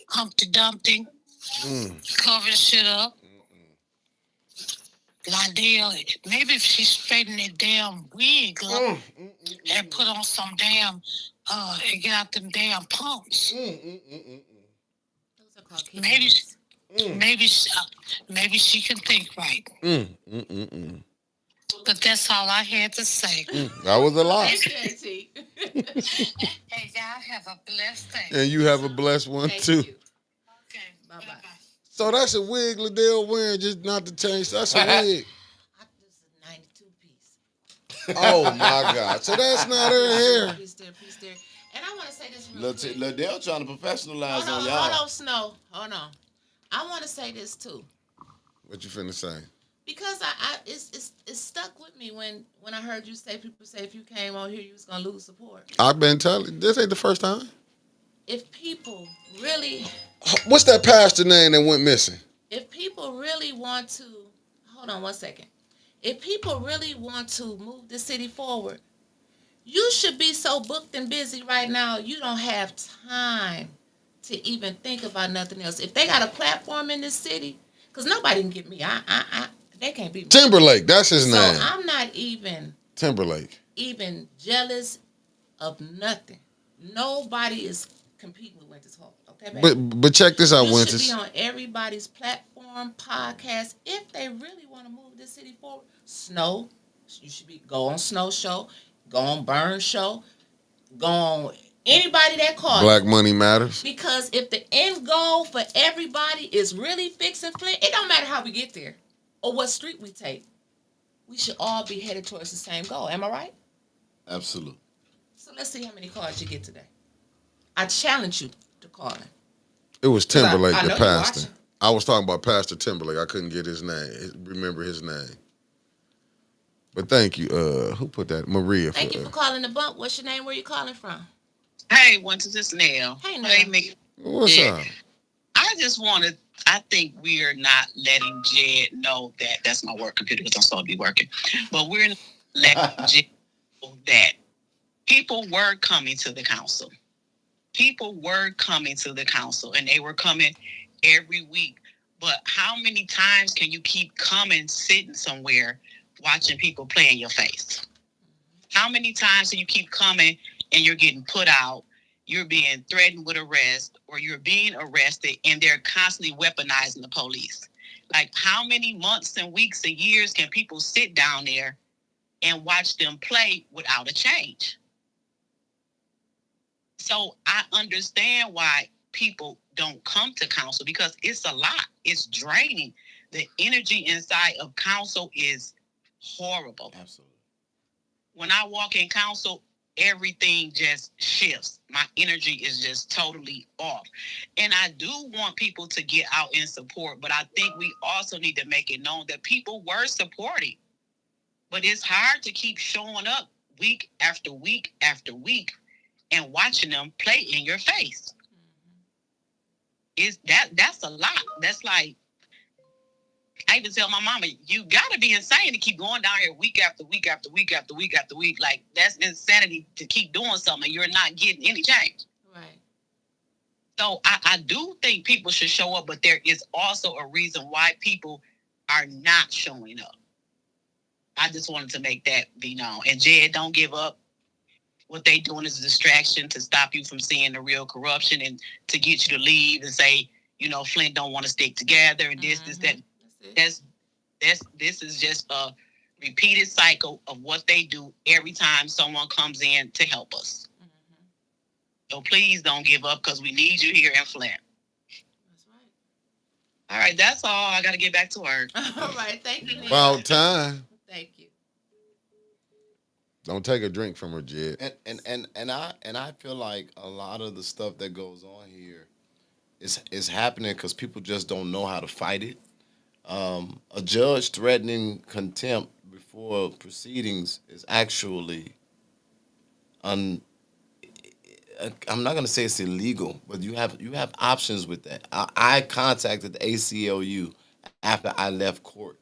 Humpty Dumpty covering shit up. Lydell, maybe if she straightened that damn wig up and put on some damn, and get out them damn pumps. Those are called Maybe she can think right. But that's all I had to say. That was a lot. Thank you, Hey, y'all have a blessed day. And you have a blessed one too. You. Okay, bye-bye. So that's a wig Liddell wearing, just not to change. That's a wig. This is a 92 piece. Oh my God. So that's not her hair. Piece there. And I want to say this real quick. Liddell trying to professionalize on y'all. Hold on, Snow. Hold on. I want to say this too. What you finna say? Because it's stuck with me when I heard you say, people say if you came on here you was gonna lose support. I've been telling. This ain't the first time. If people really, What's that pastor name that went missing? if people really want to, hold on one second. If people really want to move the city forward, you should be so booked and busy right now. You don't have time to even think about nothing else. If they got a platform in this city, because nobody can get me. They can't beat me. Timberlake. That's his So name. I'm not even jealous of nothing. Nobody is competing with Winters Hall. Okay, baby? But check this out, You Winters. should be on everybody's platform, podcast. If they really want to move this city forward, Snow, you should go on Snow Show, go on Burn Show, go on anybody that calls. Black Money Matters. Because if the end goal for everybody is really fixing Flint, it don't matter how we get there or what street we take. We should all be headed towards the same goal. Am I right? Absolutely. So let's see how many calls you get today. I challenge you to call in. It was Timberlake, I the know you're pastor. watching. I was talking about Pastor Timberlake. I couldn't get his name. Remember his name. But thank you. Who put that? Maria. Thank you for calling the bump. What's your name? Where you calling from? Hey, once to this nail. Hey, Hey, Nell. Mick. What's Yeah. up? I just wanted. I think we are not letting Jed know that that's my work computer because I'm supposed to be working, but we're not letting Jed know that people were coming to the council. People were coming to the council, and they were coming every week. But how many times can you keep coming, sitting somewhere, watching people play in your face? How many times do you keep coming and you're getting put out, you're being threatened with arrest, or you're being arrested, and they're constantly weaponizing the police? Like, how many months and weeks and years can people sit down there and watch them play without a change? So I understand why people don't come to council, because it's a lot. It's draining. The energy inside of council is horrible. Absolutely. When I walk in council, everything just shifts. My energy is just totally off. And I do want people to get out and support, but I think we also need to make it known that people were supporting. But it's hard to keep showing up week after week after week and watching them play in your face. That's a lot. That's like, I even tell my mama, you gotta be insane to keep going down here week after week after week after week after week. Like, that's insanity to keep doing something and you're not getting any change. Right. So I do think people should show up, but there is also a reason why people are not showing up. I just wanted to make that be known. And Jed, don't give up. What they doing is a distraction to stop you from seeing the real corruption and to get you to leave and say, Flint don't want to stick together and this, that. This is just a repeated cycle of what they do every time someone comes in to help us. So please don't give up, because we need you here in Flint. That's right. All right, that's all. I got to get back to work. All right, thank you, Nell. About time. Thank you. Don't take a drink from her, Jed. And I feel like a lot of the stuff that goes on here is happening because people just don't know how to fight it. A judge threatening contempt before proceedings is actually I'm not going to say it's illegal, but you have options with that. I contacted the ACLU after I left court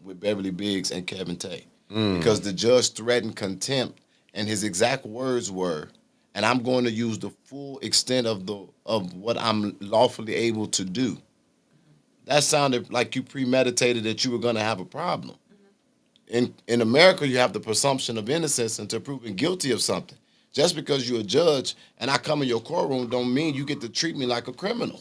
with Beverly Biggs and Kevin Tay because the judge threatened contempt, and his exact words were, and I'm going to use the full extent of what I'm lawfully able to do. That sounded like you premeditated that you were going to have a problem. In America, you have the presumption of innocence until proven guilty of something. Just because you're a judge and I come in your courtroom don't mean you get to treat me like a criminal.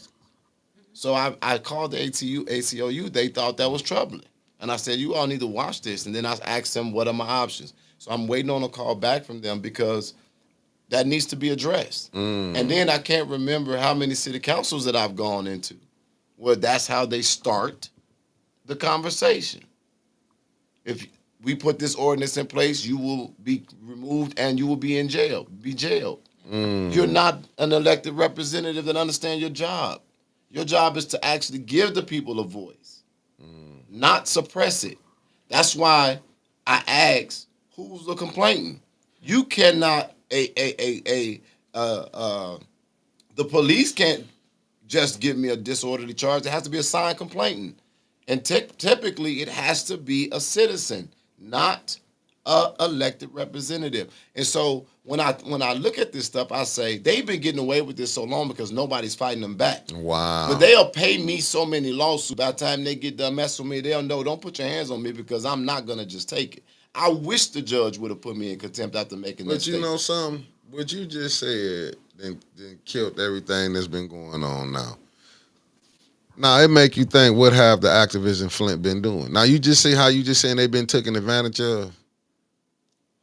So I called the ACLU. They thought that was troubling. And I said, you all need to watch this. And then I asked them, what are my options? So I'm waiting on a call back from them because that needs to be addressed. And then I can't remember how many city councils that I've gone into where that's how they start the conversation. If we put this ordinance in place, you will be removed and you will be in jail, be jailed. You're not an elected representative that understands your job. Your job is to actually give the people a voice, not suppress it. That's why I asked, who's the complainant? You cannot, the police can't just give me a disorderly charge. There has to be a signed complainant. And typically it has to be a citizen, not a elected representative. And so when I look at this stuff, I say they've been getting away with this so long because nobody's fighting them back. Wow. But they'll pay me so many lawsuits. By the time they get done messing with me, they'll know, don't put your hands on me because I'm not going to just take it. I wish the judge would have put me in contempt after making that But you statement. know something? What you just said then killed everything that's been going on now. Now, it make you think, what have the activists in Flint been doing? Now, you just see how you just saying they've been taken advantage of?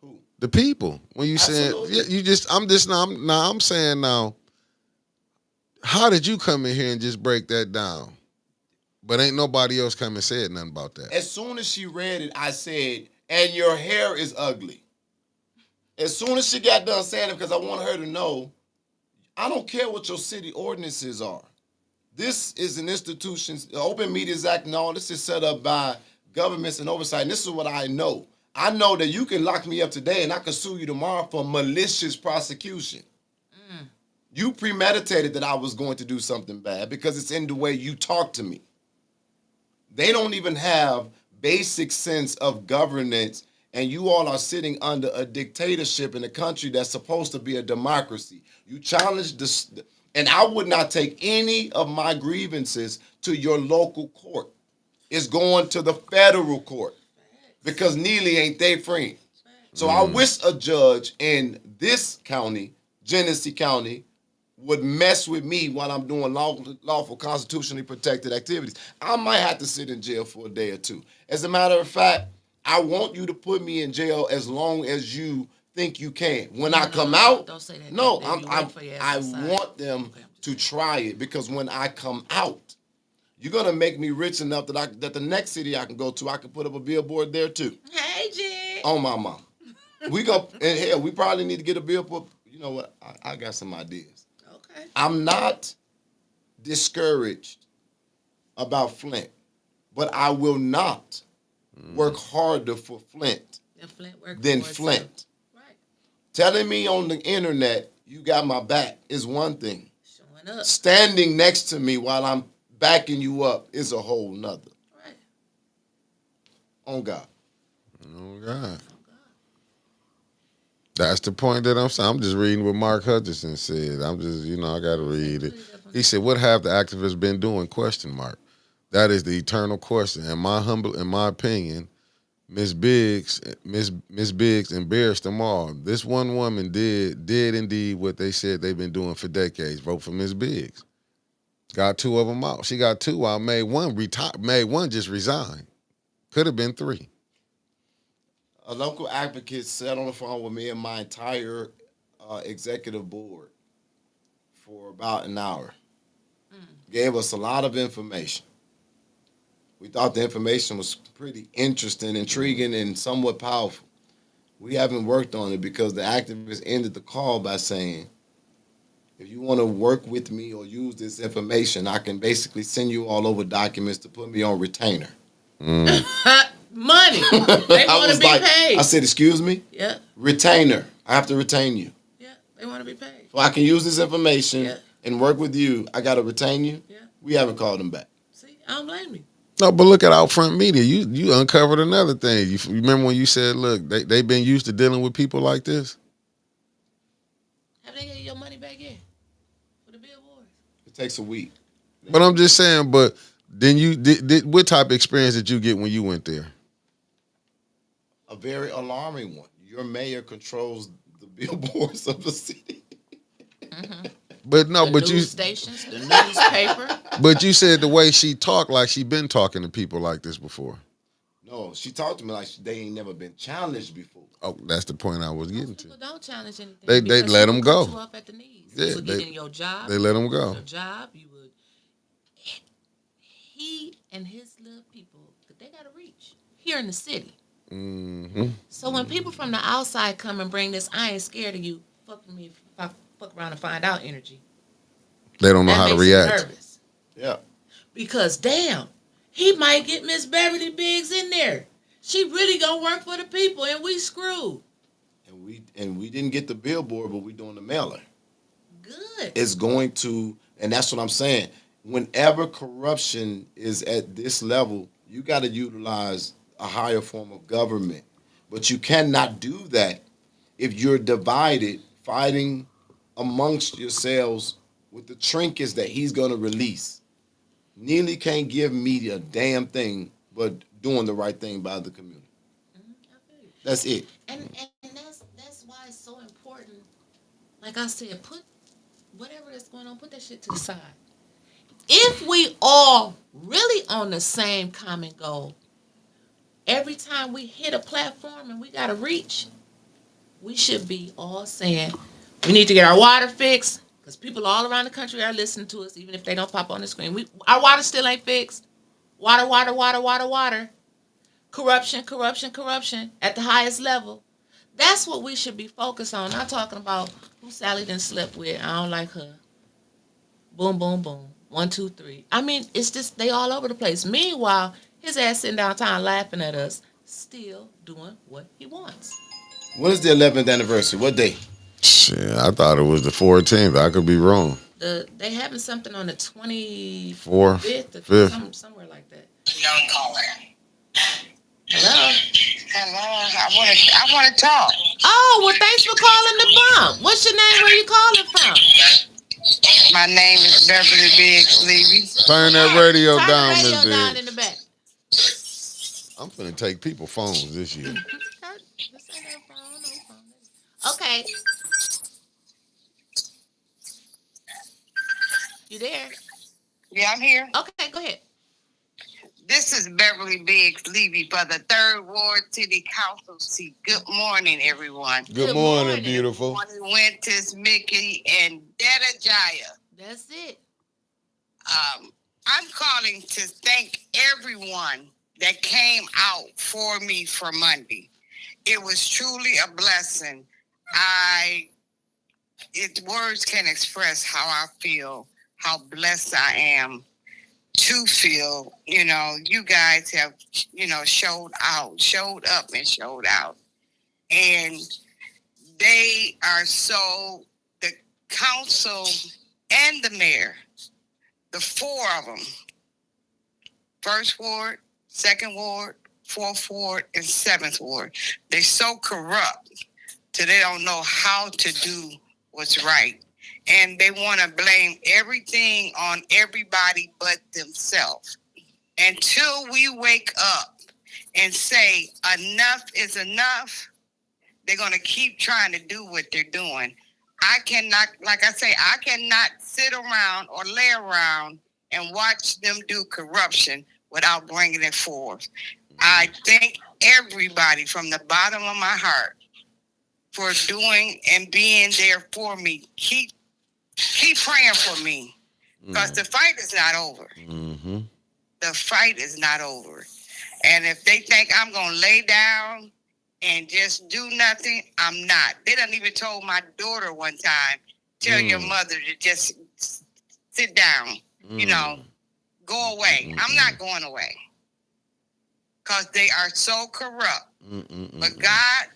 Who? The people. When you saying, Absolutely. I'm saying now, how did you come in here and just break that down? But ain't nobody else come and said nothing about that. As soon as she read it, I said, and your hair is ugly. As soon as she got done saying it, because I want her to know, I don't care what your city ordinances are. This is an institution, the Open Media Act and all this is set up by governments and oversight. And this is what I know. I know that you can lock me up today and I can sue you tomorrow for malicious prosecution. You premeditated that I was going to do something bad because it's in the way you talk to me. They don't even have basic sense of governance, and you all are sitting under a dictatorship in a country that's supposed to be a democracy. You challenge this, and I would not take any of my grievances to your local court. It's going to the federal court because Neely ain't their friend. So I wish a judge in this county, Genesee County, would mess with me while I'm doing lawful constitutionally protected activities. I might have to sit in jail for a day or two. As a matter of fact, I want you to put me in jail as long as you think you can. When I come out, don't say that. no, I want them to try it because when I come out, you're gonna make me rich enough that the next city I can go to, I can put up a billboard there too. Hey, Jen. On my mom. We go and hell, we probably need to get a billboard. You know what? I got some ideas. Okay. I'm not discouraged about Flint, but I will not work harder for Flint than Flint. Right. Telling me on the internet you got my back is one thing. Showing up. Standing next to me while I'm backing you up is a whole nother. Right. On God. Oh, God. That's the point that I'm saying. I'm just reading what Mark Hutchinson said. I'm just, I got to read it. He said, "What have the activists been doing?" ? That is the eternal question. In my opinion, Miss Biggs embarrassed them all. This one woman did indeed what they said they've been doing for decades. Vote for Miss Biggs. Got 2 of them out. She got 2 out. Made one just resign. Could have been 3. A local advocate sat on the phone with me and my entire executive board for about an hour. Gave us a lot of information. We thought the information was pretty interesting, intriguing, and somewhat powerful. We haven't worked on it because the activists ended the call by saying, if you want to work with me or use this information, I can basically send you all over documents to put me on retainer. Money. They want to be paid. I said, excuse me? Yeah. Retainer. I have to retain you. Yeah, they want to be paid. So I can use this information and work with you. I got to retain you. Yeah. We haven't called them back. See, I don't blame you. No, but look at Outfront Media. You uncovered another thing. You remember when you said, look, they've been used to dealing with people like this? Have they got your money back yet for the billboards? It takes a week. But I'm just saying, but then you did what type of experience did you get when you went there? A very alarming one. Your mayor controls the billboards of the city. But no, the news stations, the newspaper. But you said the way she talked, like she been talking to people like this before. No, she talked to me like they ain't never been challenged before. Oh, that's the point I was getting to. People don't challenge anything. They let them go. You up at the knees. Yeah, you would get in your job. They let them go. Your job, you would. He and his little people, they got to reach here in the city. Mm-hmm. So when people from the outside come and bring this, I ain't scared of you. Fuck me if I fuck around and find out energy. They don't know how to react. Nervous. Yeah. Because damn, he might get Miss Beverly Biggs in there. She really gonna work for the people, and we screwed. And we didn't get the billboard, but we doing the mailer. Good. It's going to, and that's what I'm saying. Whenever corruption is at this level, you got to utilize a higher form of government. But you cannot do that if you're divided, fighting amongst yourselves with the trinkets that he's going to release. Neely can't give me a damn thing but doing the right thing by the community. That's it. And that's why it's so important. Like I said, put whatever that's going on, put that shit to the side. If we all really on the same common goal, every time we hit a platform and we got to reach, we should be all saying, we need to get our water fixed, because people all around the country are listening to us, even if they don't pop on the screen. Our water still ain't fixed. Water. Corruption at the highest level. That's what we should be focused on. Not talking about who Sally done slept with. I don't like her. Boom, boom, boom. 1, 2, 3. I mean, it's just they all over the place. Meanwhile, his ass sitting downtown laughing at us, still doing what he wants. When is the 11th anniversary? What day? Shit, I thought it was the 14th. I could be wrong. They having something on the 25th Fourth, or fifth. somewhere like that. Young caller. Hello. Hello. I want to talk. Oh, well, thanks for calling the bump. What's your name? Where you calling from? My name is Beverly Biggs Levy. Turn that radio Turn down, the radio Miss down Biggs. in the back. I'm finna take people phones this year. This ain't no phone. Okay. You there? Yeah, I'm here. Okay, go ahead. This is Beverly Biggs Levy for the 3rd Ward City Council seat. Good morning, everyone. Good morning, beautiful. Good morning, Winters, Mickey, and Jedediah. That's it. I'm calling to thank everyone that came out for me for Monday. It was truly a blessing. Words can express how I feel, how blessed I am to feel. You guys have, showed up and showed out. And they are the council and the mayor, the 4 of them, 1st Ward, 2nd Ward, 4th Ward, and 7th Ward, they're so corrupt that they don't know how to do what's right. And they want to blame everything on everybody but themselves. Until we wake up and say enough is enough, they're going to keep trying to do what they're doing. I cannot sit around or lay around and watch them do corruption without bringing it forth. I thank everybody from the bottom of my heart for doing and being there for me. Keep praying for me, because the fight is not over. Mm-hmm. The fight is not over. And if they think I'm going to lay down and just do nothing, I'm not. They done even told my daughter one time, tell your mother to just sit down, go away. I'm not going away, because they are so corrupt. But God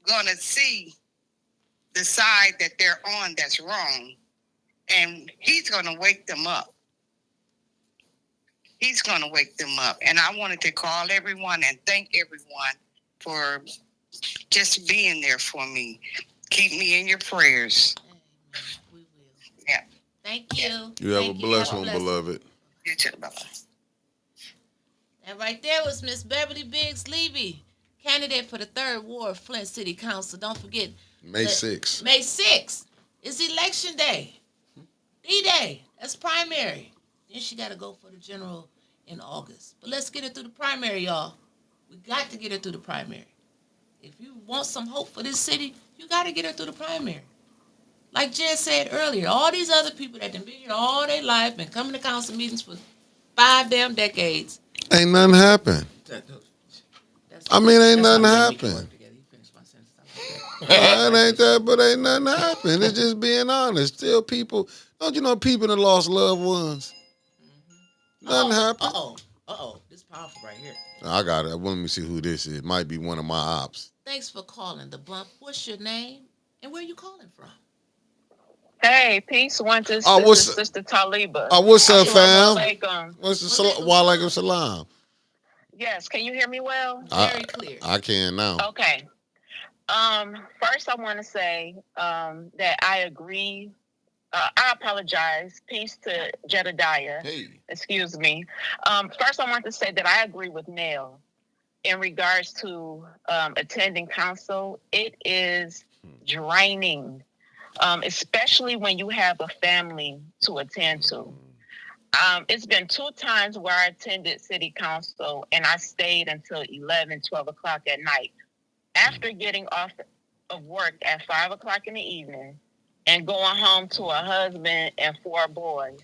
going to see the side that they're on that's wrong, and he's going to wake them up. He's going to wake them up. And I wanted to call everyone and thank everyone for just being there for me. Keep me in your prayers. We will. Yeah. Thank you. You have a blessed one, beloved. You too. Bye-bye. And right there was Miss Beverly Biggs Levy, candidate for the 3rd Ward, Flint City Council. Don't forget, May 6th. May 6th is election day. D-Day. That's primary. Then she got to go for the general in August. But let's get her through the primary, y'all. We got to get her through the primary. If you want some hope for this city, you got to get her through the primary. Like Jed said earlier, all these other people that have been here all their life and coming to council meetings for 5 damn decades. Ain't nothing happened. Ain't nothing happened. It ain't that, but ain't nothing happened. It's just being honest. Still people, don't you know people that lost loved ones? Nothing happened. This is powerful right here. I got it. Let me see who this is. It might be one of my ops. Thanks for calling the bump. What's your name and where you calling from? Hey, peace, Winters. Oh, this is Sister Taliba. Oh, what's up, fam? Alaikum. Walaikum salam. Yes, can you hear me well? Very clear. I can now. Okay. First I want to say that I agree. I apologize. Peace to Jedediah. Hey. Excuse me. First I want to say that I agree with Nell in regards to attending council. It is draining. Especially when you have a family to attend to. It's been 2 times where I attended city council and I stayed until 11, 12 o'clock at night. After getting off of work at 5 o'clock in the evening and going home to a husband and 4 boys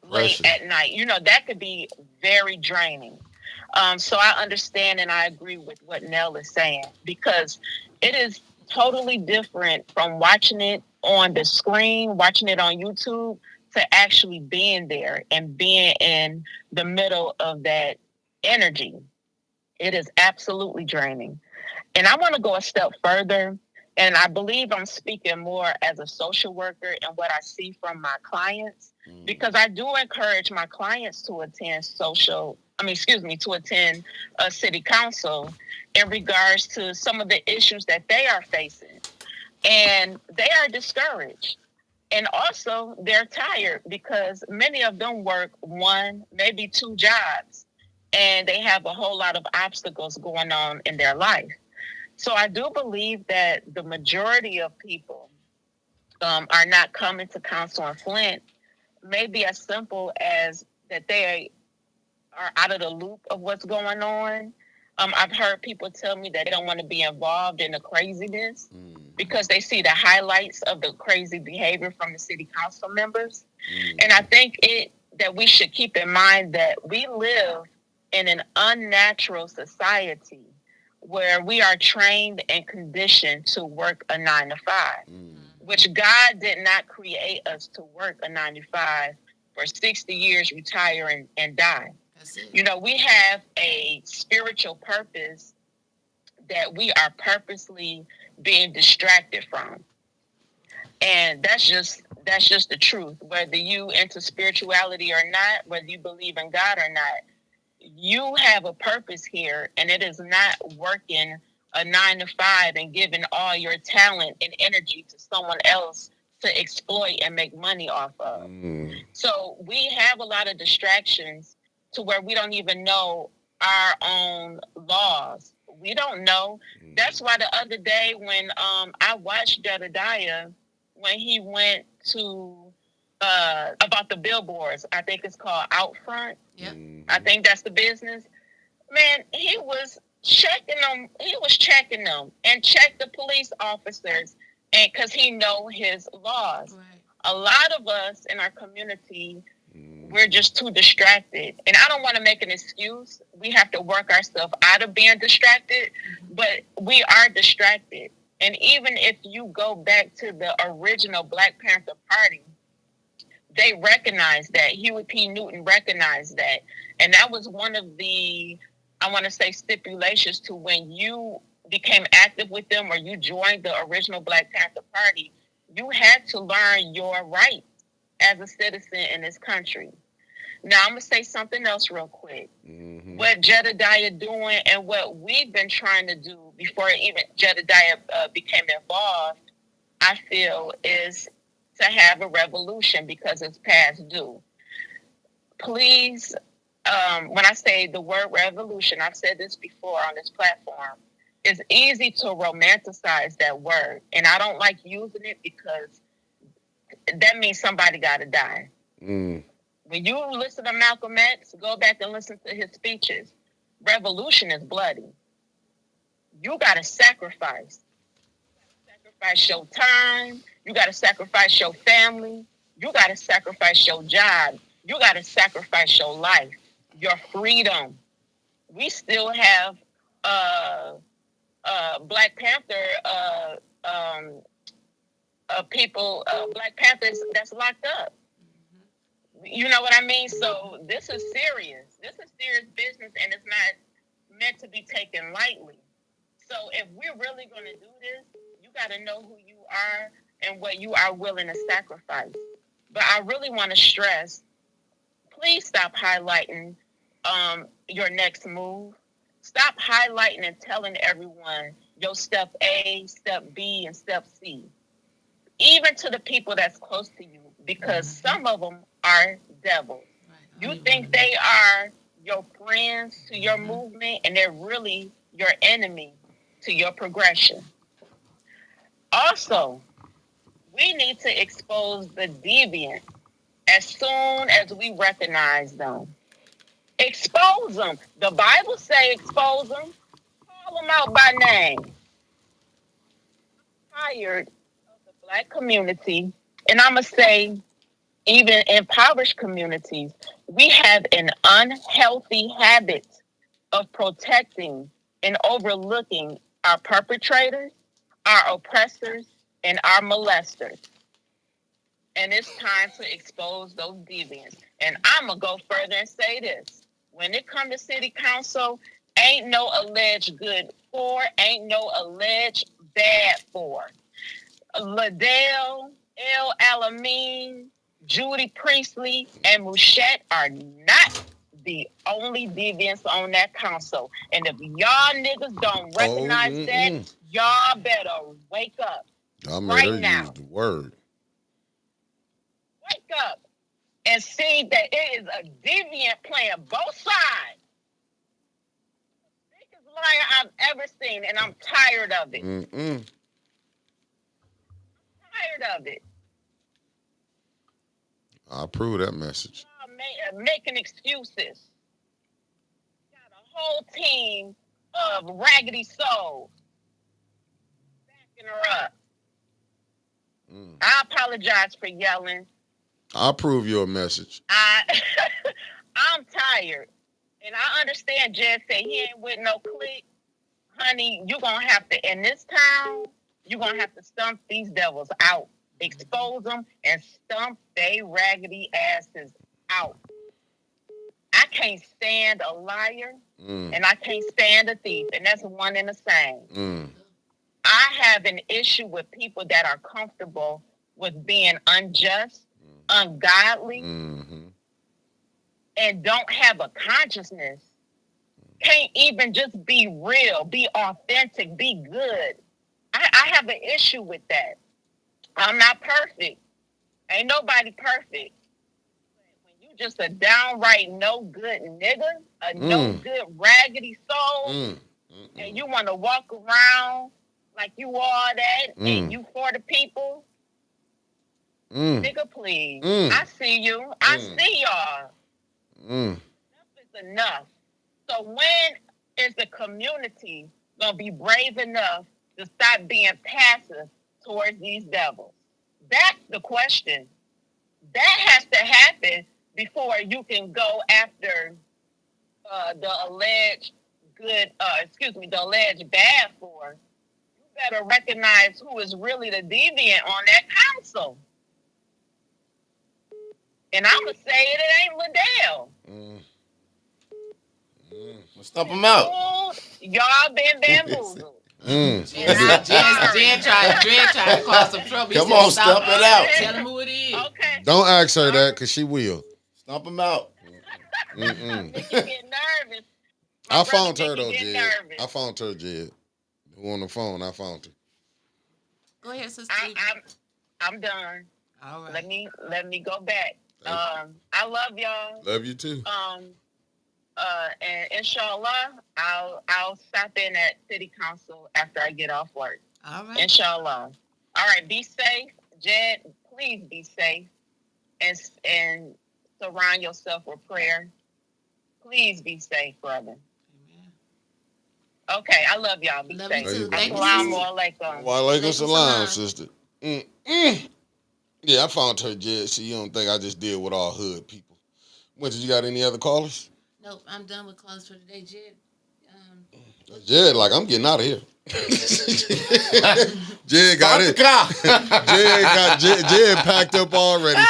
late at night. That could be very draining. So I understand and I agree with what Nell is saying, because it is totally different from watching it on the screen, watching it on YouTube, to actually being there and being in the middle of that energy. It is absolutely draining. And I want to go a step further. And I believe I'm speaking more as a social worker and what I see from my clients, because I do encourage my clients to attend to attend a city council in regards to some of the issues that they are facing. And they are discouraged. And also, they're tired because many of them work one, maybe two jobs, and they have a whole lot of obstacles going on in their life. So I do believe that the majority of people are not coming to council in Flint. Maybe as simple as that they are out of the loop of what's going on. I've heard people tell me that they don't want to be involved in the craziness because they see the highlights of the crazy behavior from the city council members. And I think that we should keep in mind that we live in an unnatural society where we are trained and conditioned to work a 9 to 5, which God did not create us to work a 9 to 5 for 60 years, retire and die. You know, we have a spiritual purpose that we are purposely being distracted from. And that's just the truth. Whether you into spirituality or not, whether you believe in God or not, you have a purpose here, and it is not working a 9 to 5 and giving all your talent and energy to someone else to exploit and make money off of. So we have a lot of distractions to where we don't even know our own laws. We don't know. That's why the other day when I watched Jedediah, when he went to about the billboards, I think it's called Out Front. Yep. I think that's the business. Man, he was checking them. He was checking them and checked the police officers, and because he know his laws. Right. A lot of us in our community, we're just too distracted. And I don't want to make an excuse. We have to work ourselves out of being distracted, but we are distracted. And even if you go back to the original Black Panther Party, they recognized that. Huey P. Newton recognized that. And that was one of the, I want to say, stipulations to when you became active with them or you joined the original Black Panther Party, you had to learn your rights as a citizen in this country. Now, I'm going to say something else real quick. What Jedediah doing and what we've been trying to do before even Jedediah became involved, I feel, is to have a revolution because it's past due. Please, when I say the word revolution, I've said this before on this platform, it's easy to romanticize that word. And I don't like using it because that means somebody got to die. When you listen to Malcolm X, go back and listen to his speeches. Revolution is bloody. You got to sacrifice. Sacrifice your time. You got to sacrifice your family. You got to sacrifice your job. You got to sacrifice your life, your freedom. We still have Black Panther people, Black Panthers that's locked up. You know what I mean? So this is serious. This is serious business, and it's not meant to be taken lightly. So if we're really going to do this, you got to know who you are and what you are willing to sacrifice. But I really want to stress, please stop highlighting your next move. Stop highlighting and telling everyone your step A, step B, and step C. Even to the people that's close to you, because some of them are devils. Right. You think they are your friends to your movement, and they're really your enemy to your progression. Also, we need to expose the deviant as soon as we recognize them. Expose them. The Bible say expose them. Call them out by name. I'm tired of the Black community, and I'm going to say even impoverished communities, we have an unhealthy habit of protecting and overlooking our perpetrators, our oppressors, and our molesters. And it's time to expose those deviants. And I'm going to go further and say this. When it comes to city council, Ain't no alleged good for, ain't no alleged bad for. Liddell, El Alamein, Judy Priestley, and Mouchette are not the only deviants on that council. And if y'all niggas don't recognize that, y'all better wake up I made right her now. use the word. Wake up and see that it is a deviant playing both sides. The biggest liar I've ever seen, and I'm tired of it. Tired of it. I approve that message. Y'all making excuses. Got a whole team of raggedy souls backing her up. I apologize for yelling. I approve your message. I'm tired. And I understand Jed said he ain't with no clique. Honey, you're going to have to, in this town, you're going to have to stump these devils out. Expose them and stump they raggedy asses out. I can't stand a liar and I can't stand a thief. And that's one and the same. I have an issue with people that are comfortable with being unjust, ungodly, and don't have a consciousness. Can't even just be real, be authentic, be good. I have an issue with that. I'm not perfect. Ain't nobody perfect. When you just a downright no good nigga, a no good raggedy soul, and you want to walk around like you all that, and you for the people, nigga, please. I see you. I see y'all. Enough is enough. So when is the community gonna be brave enough to stop being passive towards these devils? That's the question. That has to happen before you can go after the alleged good, the alleged bad for. You better recognize who is really the deviant on that council. And I'm going to say it ain't Liddell. Stump him out. Y'all been bamboozled. Jen tried to cause some trouble. Come on, stump it out. Tell him who it is. Okay. Don't ask her that, because she will. Stump him out. You get nervous. I found her, though, Jed. I found her, Jed. Who on the phone? I found her. Go ahead, sister. I'm done. All right. Let me go back. I love y'all. Love you, too. And inshallah, I'll stop in at city council after I get off work. All right. Inshallah. All right. Be safe, Jed. Please be safe, and surround yourself with prayer. Please be safe, brother. Amen. Okay, I love y'all. Be love safe. You too. Thank you. Wa alaikum salam, sister. Yeah, I found her, Jed. So you don't think I just deal with all hood people. Did you got any other callers? Nope, I'm done with calls for today, Jed. Jed, like, I'm getting out of here. Jed got it. Jed packed up already.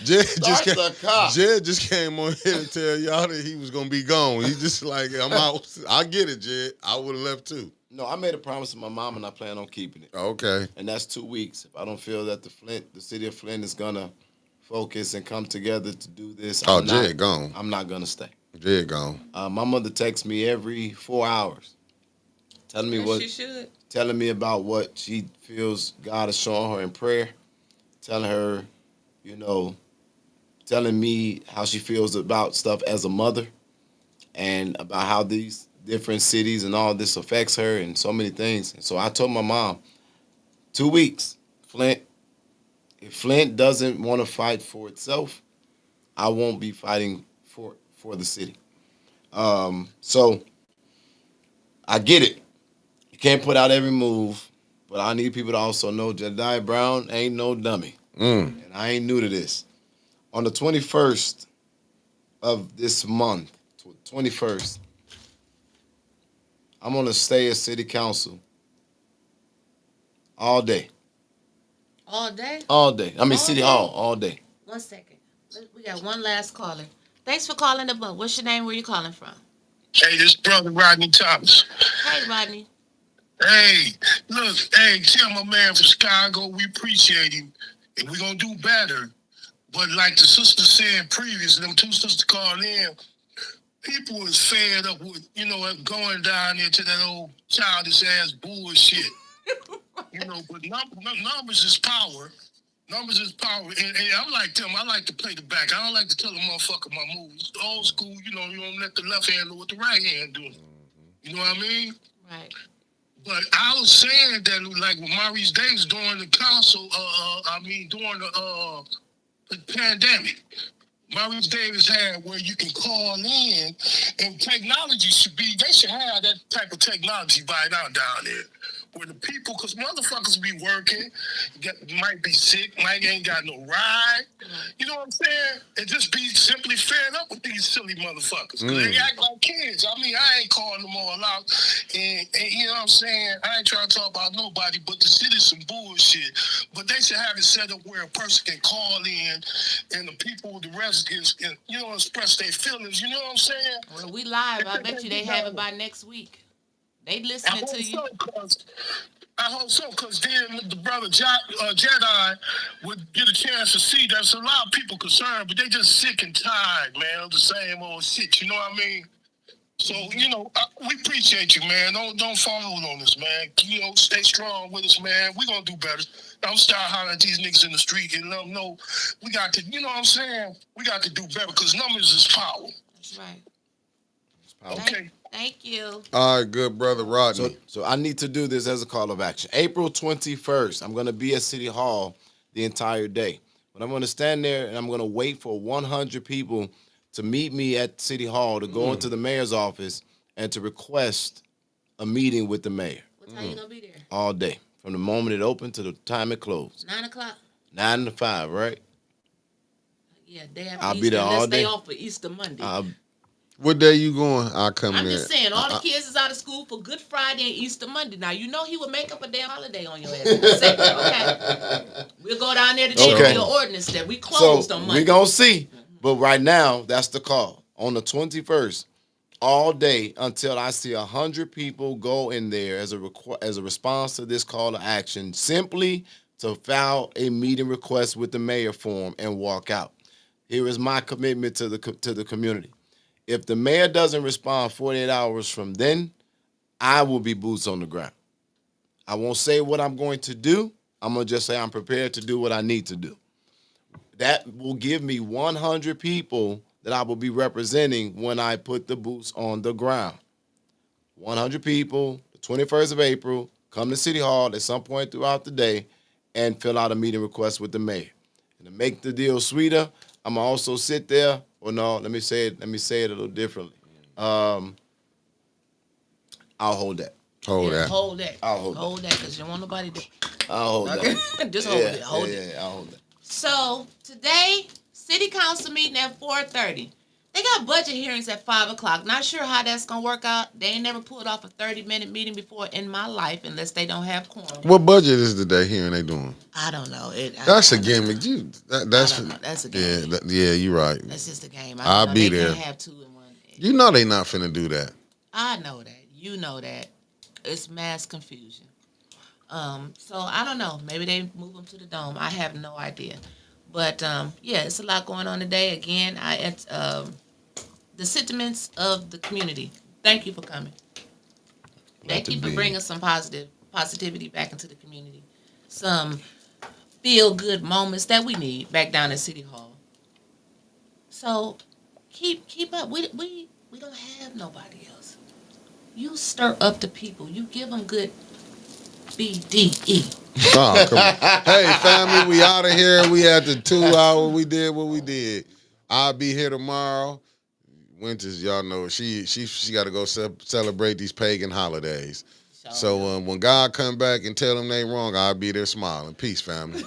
Jed just came on here to tell y'all that he was gonna be gone. He just like, I'm out. I get it, Jed. I would have left too. No, I made a promise to my mom, and I plan on keeping it. Okay. And that's 2 weeks. If I don't feel that the city of Flint is gonna focus and come together to do this, Jed gone. I'm not gonna stay. Jed gone. My mother texts me every 4 hours, telling me about what she feels God is showing her in prayer, telling her, telling me how she feels about stuff as a mother, and about how these different cities and all this affects her and so many things. And so I told my mom, 2 weeks, Flint. If Flint doesn't want to fight for itself, I won't be fighting for the city. So I get it. You can't put out every move, but I need people to also know Jedi Brown ain't no dummy. And I ain't new to this. On the 21st of this month, 21st, I'm going to stay at city council all day. All day? All day. I mean, city hall, all day. 1 second. We got one last caller. Thanks for calling the book. What's your name? Where you calling from? Hey, this brother Rodney Thomas. Hey, Rodney. Hey, look, hey, tell my man from Chicago we appreciate him, and we're gonna do better. But like the sister said previously, them two sisters called in, people is fed up with, going down there to that old childish ass bullshit. But numbers is power. Numbers is power. And I'm like them. I like to play the back. I don't like to tell a motherfucker my moves. Old school, you don't let the left hand know what the right hand do. You know what I mean? Right. But I was saying that, like, with Maurice Davis during the council, during the pandemic, Maurice Davis had where you can call in, and technology they should have that type of technology by now down there. Where the people, because motherfuckers be working, might be sick, might ain't got no ride. You know what I'm saying? And just be simply fed up with these silly motherfuckers. Because they act like kids. I mean, I ain't calling them all out. And you know what I'm saying? I ain't trying to talk about nobody, but the shit is some bullshit. But they should have it set up where a person can call in and the people, the residents, can, express their feelings. You know what I'm saying? Well, we live. I bet you they have it by next week. They listening to you. I hope so, because then the brother Jedi would get a chance to see. There's a lot of people concerned, but they just sick and tired, man, of the same old shit. You know what I mean? So, we appreciate you, man. Don't fall on us, man. Stay strong with us, man. We're going to do better. Don't start hollering at these niggas in the street and let them know we got to, you know what I'm saying? We got to do better because numbers is power. That's right. Okay. Thank you. All right, good brother Rodney. So I need to do this as a call of action. April 21st, I'm going to be at City Hall the entire day. But I'm going to stand there and I'm going to wait for 100 people to meet me at City Hall to go into the mayor's office and to request a meeting with the mayor. What time you going to be there? All day. From the moment it opened to the time it closed. 9 o'clock? 9 to 5, right? Yeah, day after I'll Easter. be there all Let's day. stay off for Easter Monday. What day you going? I'll come there. I'm just saying, all the kids is out of school for Good Friday and Easter Monday. Now, he would make up a damn holiday on your ass. Okay. We'll go down there today and be an ordinance that we closed on Monday. We're going to see. But right now, that's the call. On the 21st, all day until I see 100 people go in there as a response to this call to action, simply to file a meeting request with the mayor form and walk out. Here is my commitment to the community. If the mayor doesn't respond 48 hours from then, I will be boots on the ground. I won't say what I'm going to do. I'm going to just say I'm prepared to do what I need to do. That will give me 100 people that I will be representing when I put the boots on the ground. 100 people, the 21st of April, come to City Hall at some point throughout the day and fill out a meeting request with the mayor. And to make the deal sweeter, I'm going to also sit there. Well, no, let me say it a little differently. I'll hold that. Hold that. Hold that. I'll hold that. Hold that because you don't want nobody to. I'll hold that. Just hold it. Hold it. Yeah, I'll hold that. So today, city council meeting at 4:30. They got budget hearings at 5 o'clock. Not sure how that's gonna work out. They ain't never pulled off a 30-minute meeting before in my life unless they don't have quorum. What budget is the day hearing they doing? I don't know. That's a gimmick. That's a game. Yeah, you're right. That's just a game. I'll be there. They can't have 2 in 1. You know they not finna do that. I know that. You know that. It's mass confusion. So I don't know. Maybe they move them to the dome. I have no idea. But yeah, it's a lot going on today. Again, the sentiments of the community. Thank you for coming. Thank you for bringing some positivity back into the community. Some feel good moments that we need back down at City Hall. So keep up. We don't have nobody else. You stir up the people. You give them good BDE. Oh, come on. Hey, family, we out of here. We had the 2 hour. We did what we did. I'll be here tomorrow. Winters, y'all know she got to go celebrate these pagan holidays. So when God come back and tell them they wrong, I'll be there smiling. Peace, family.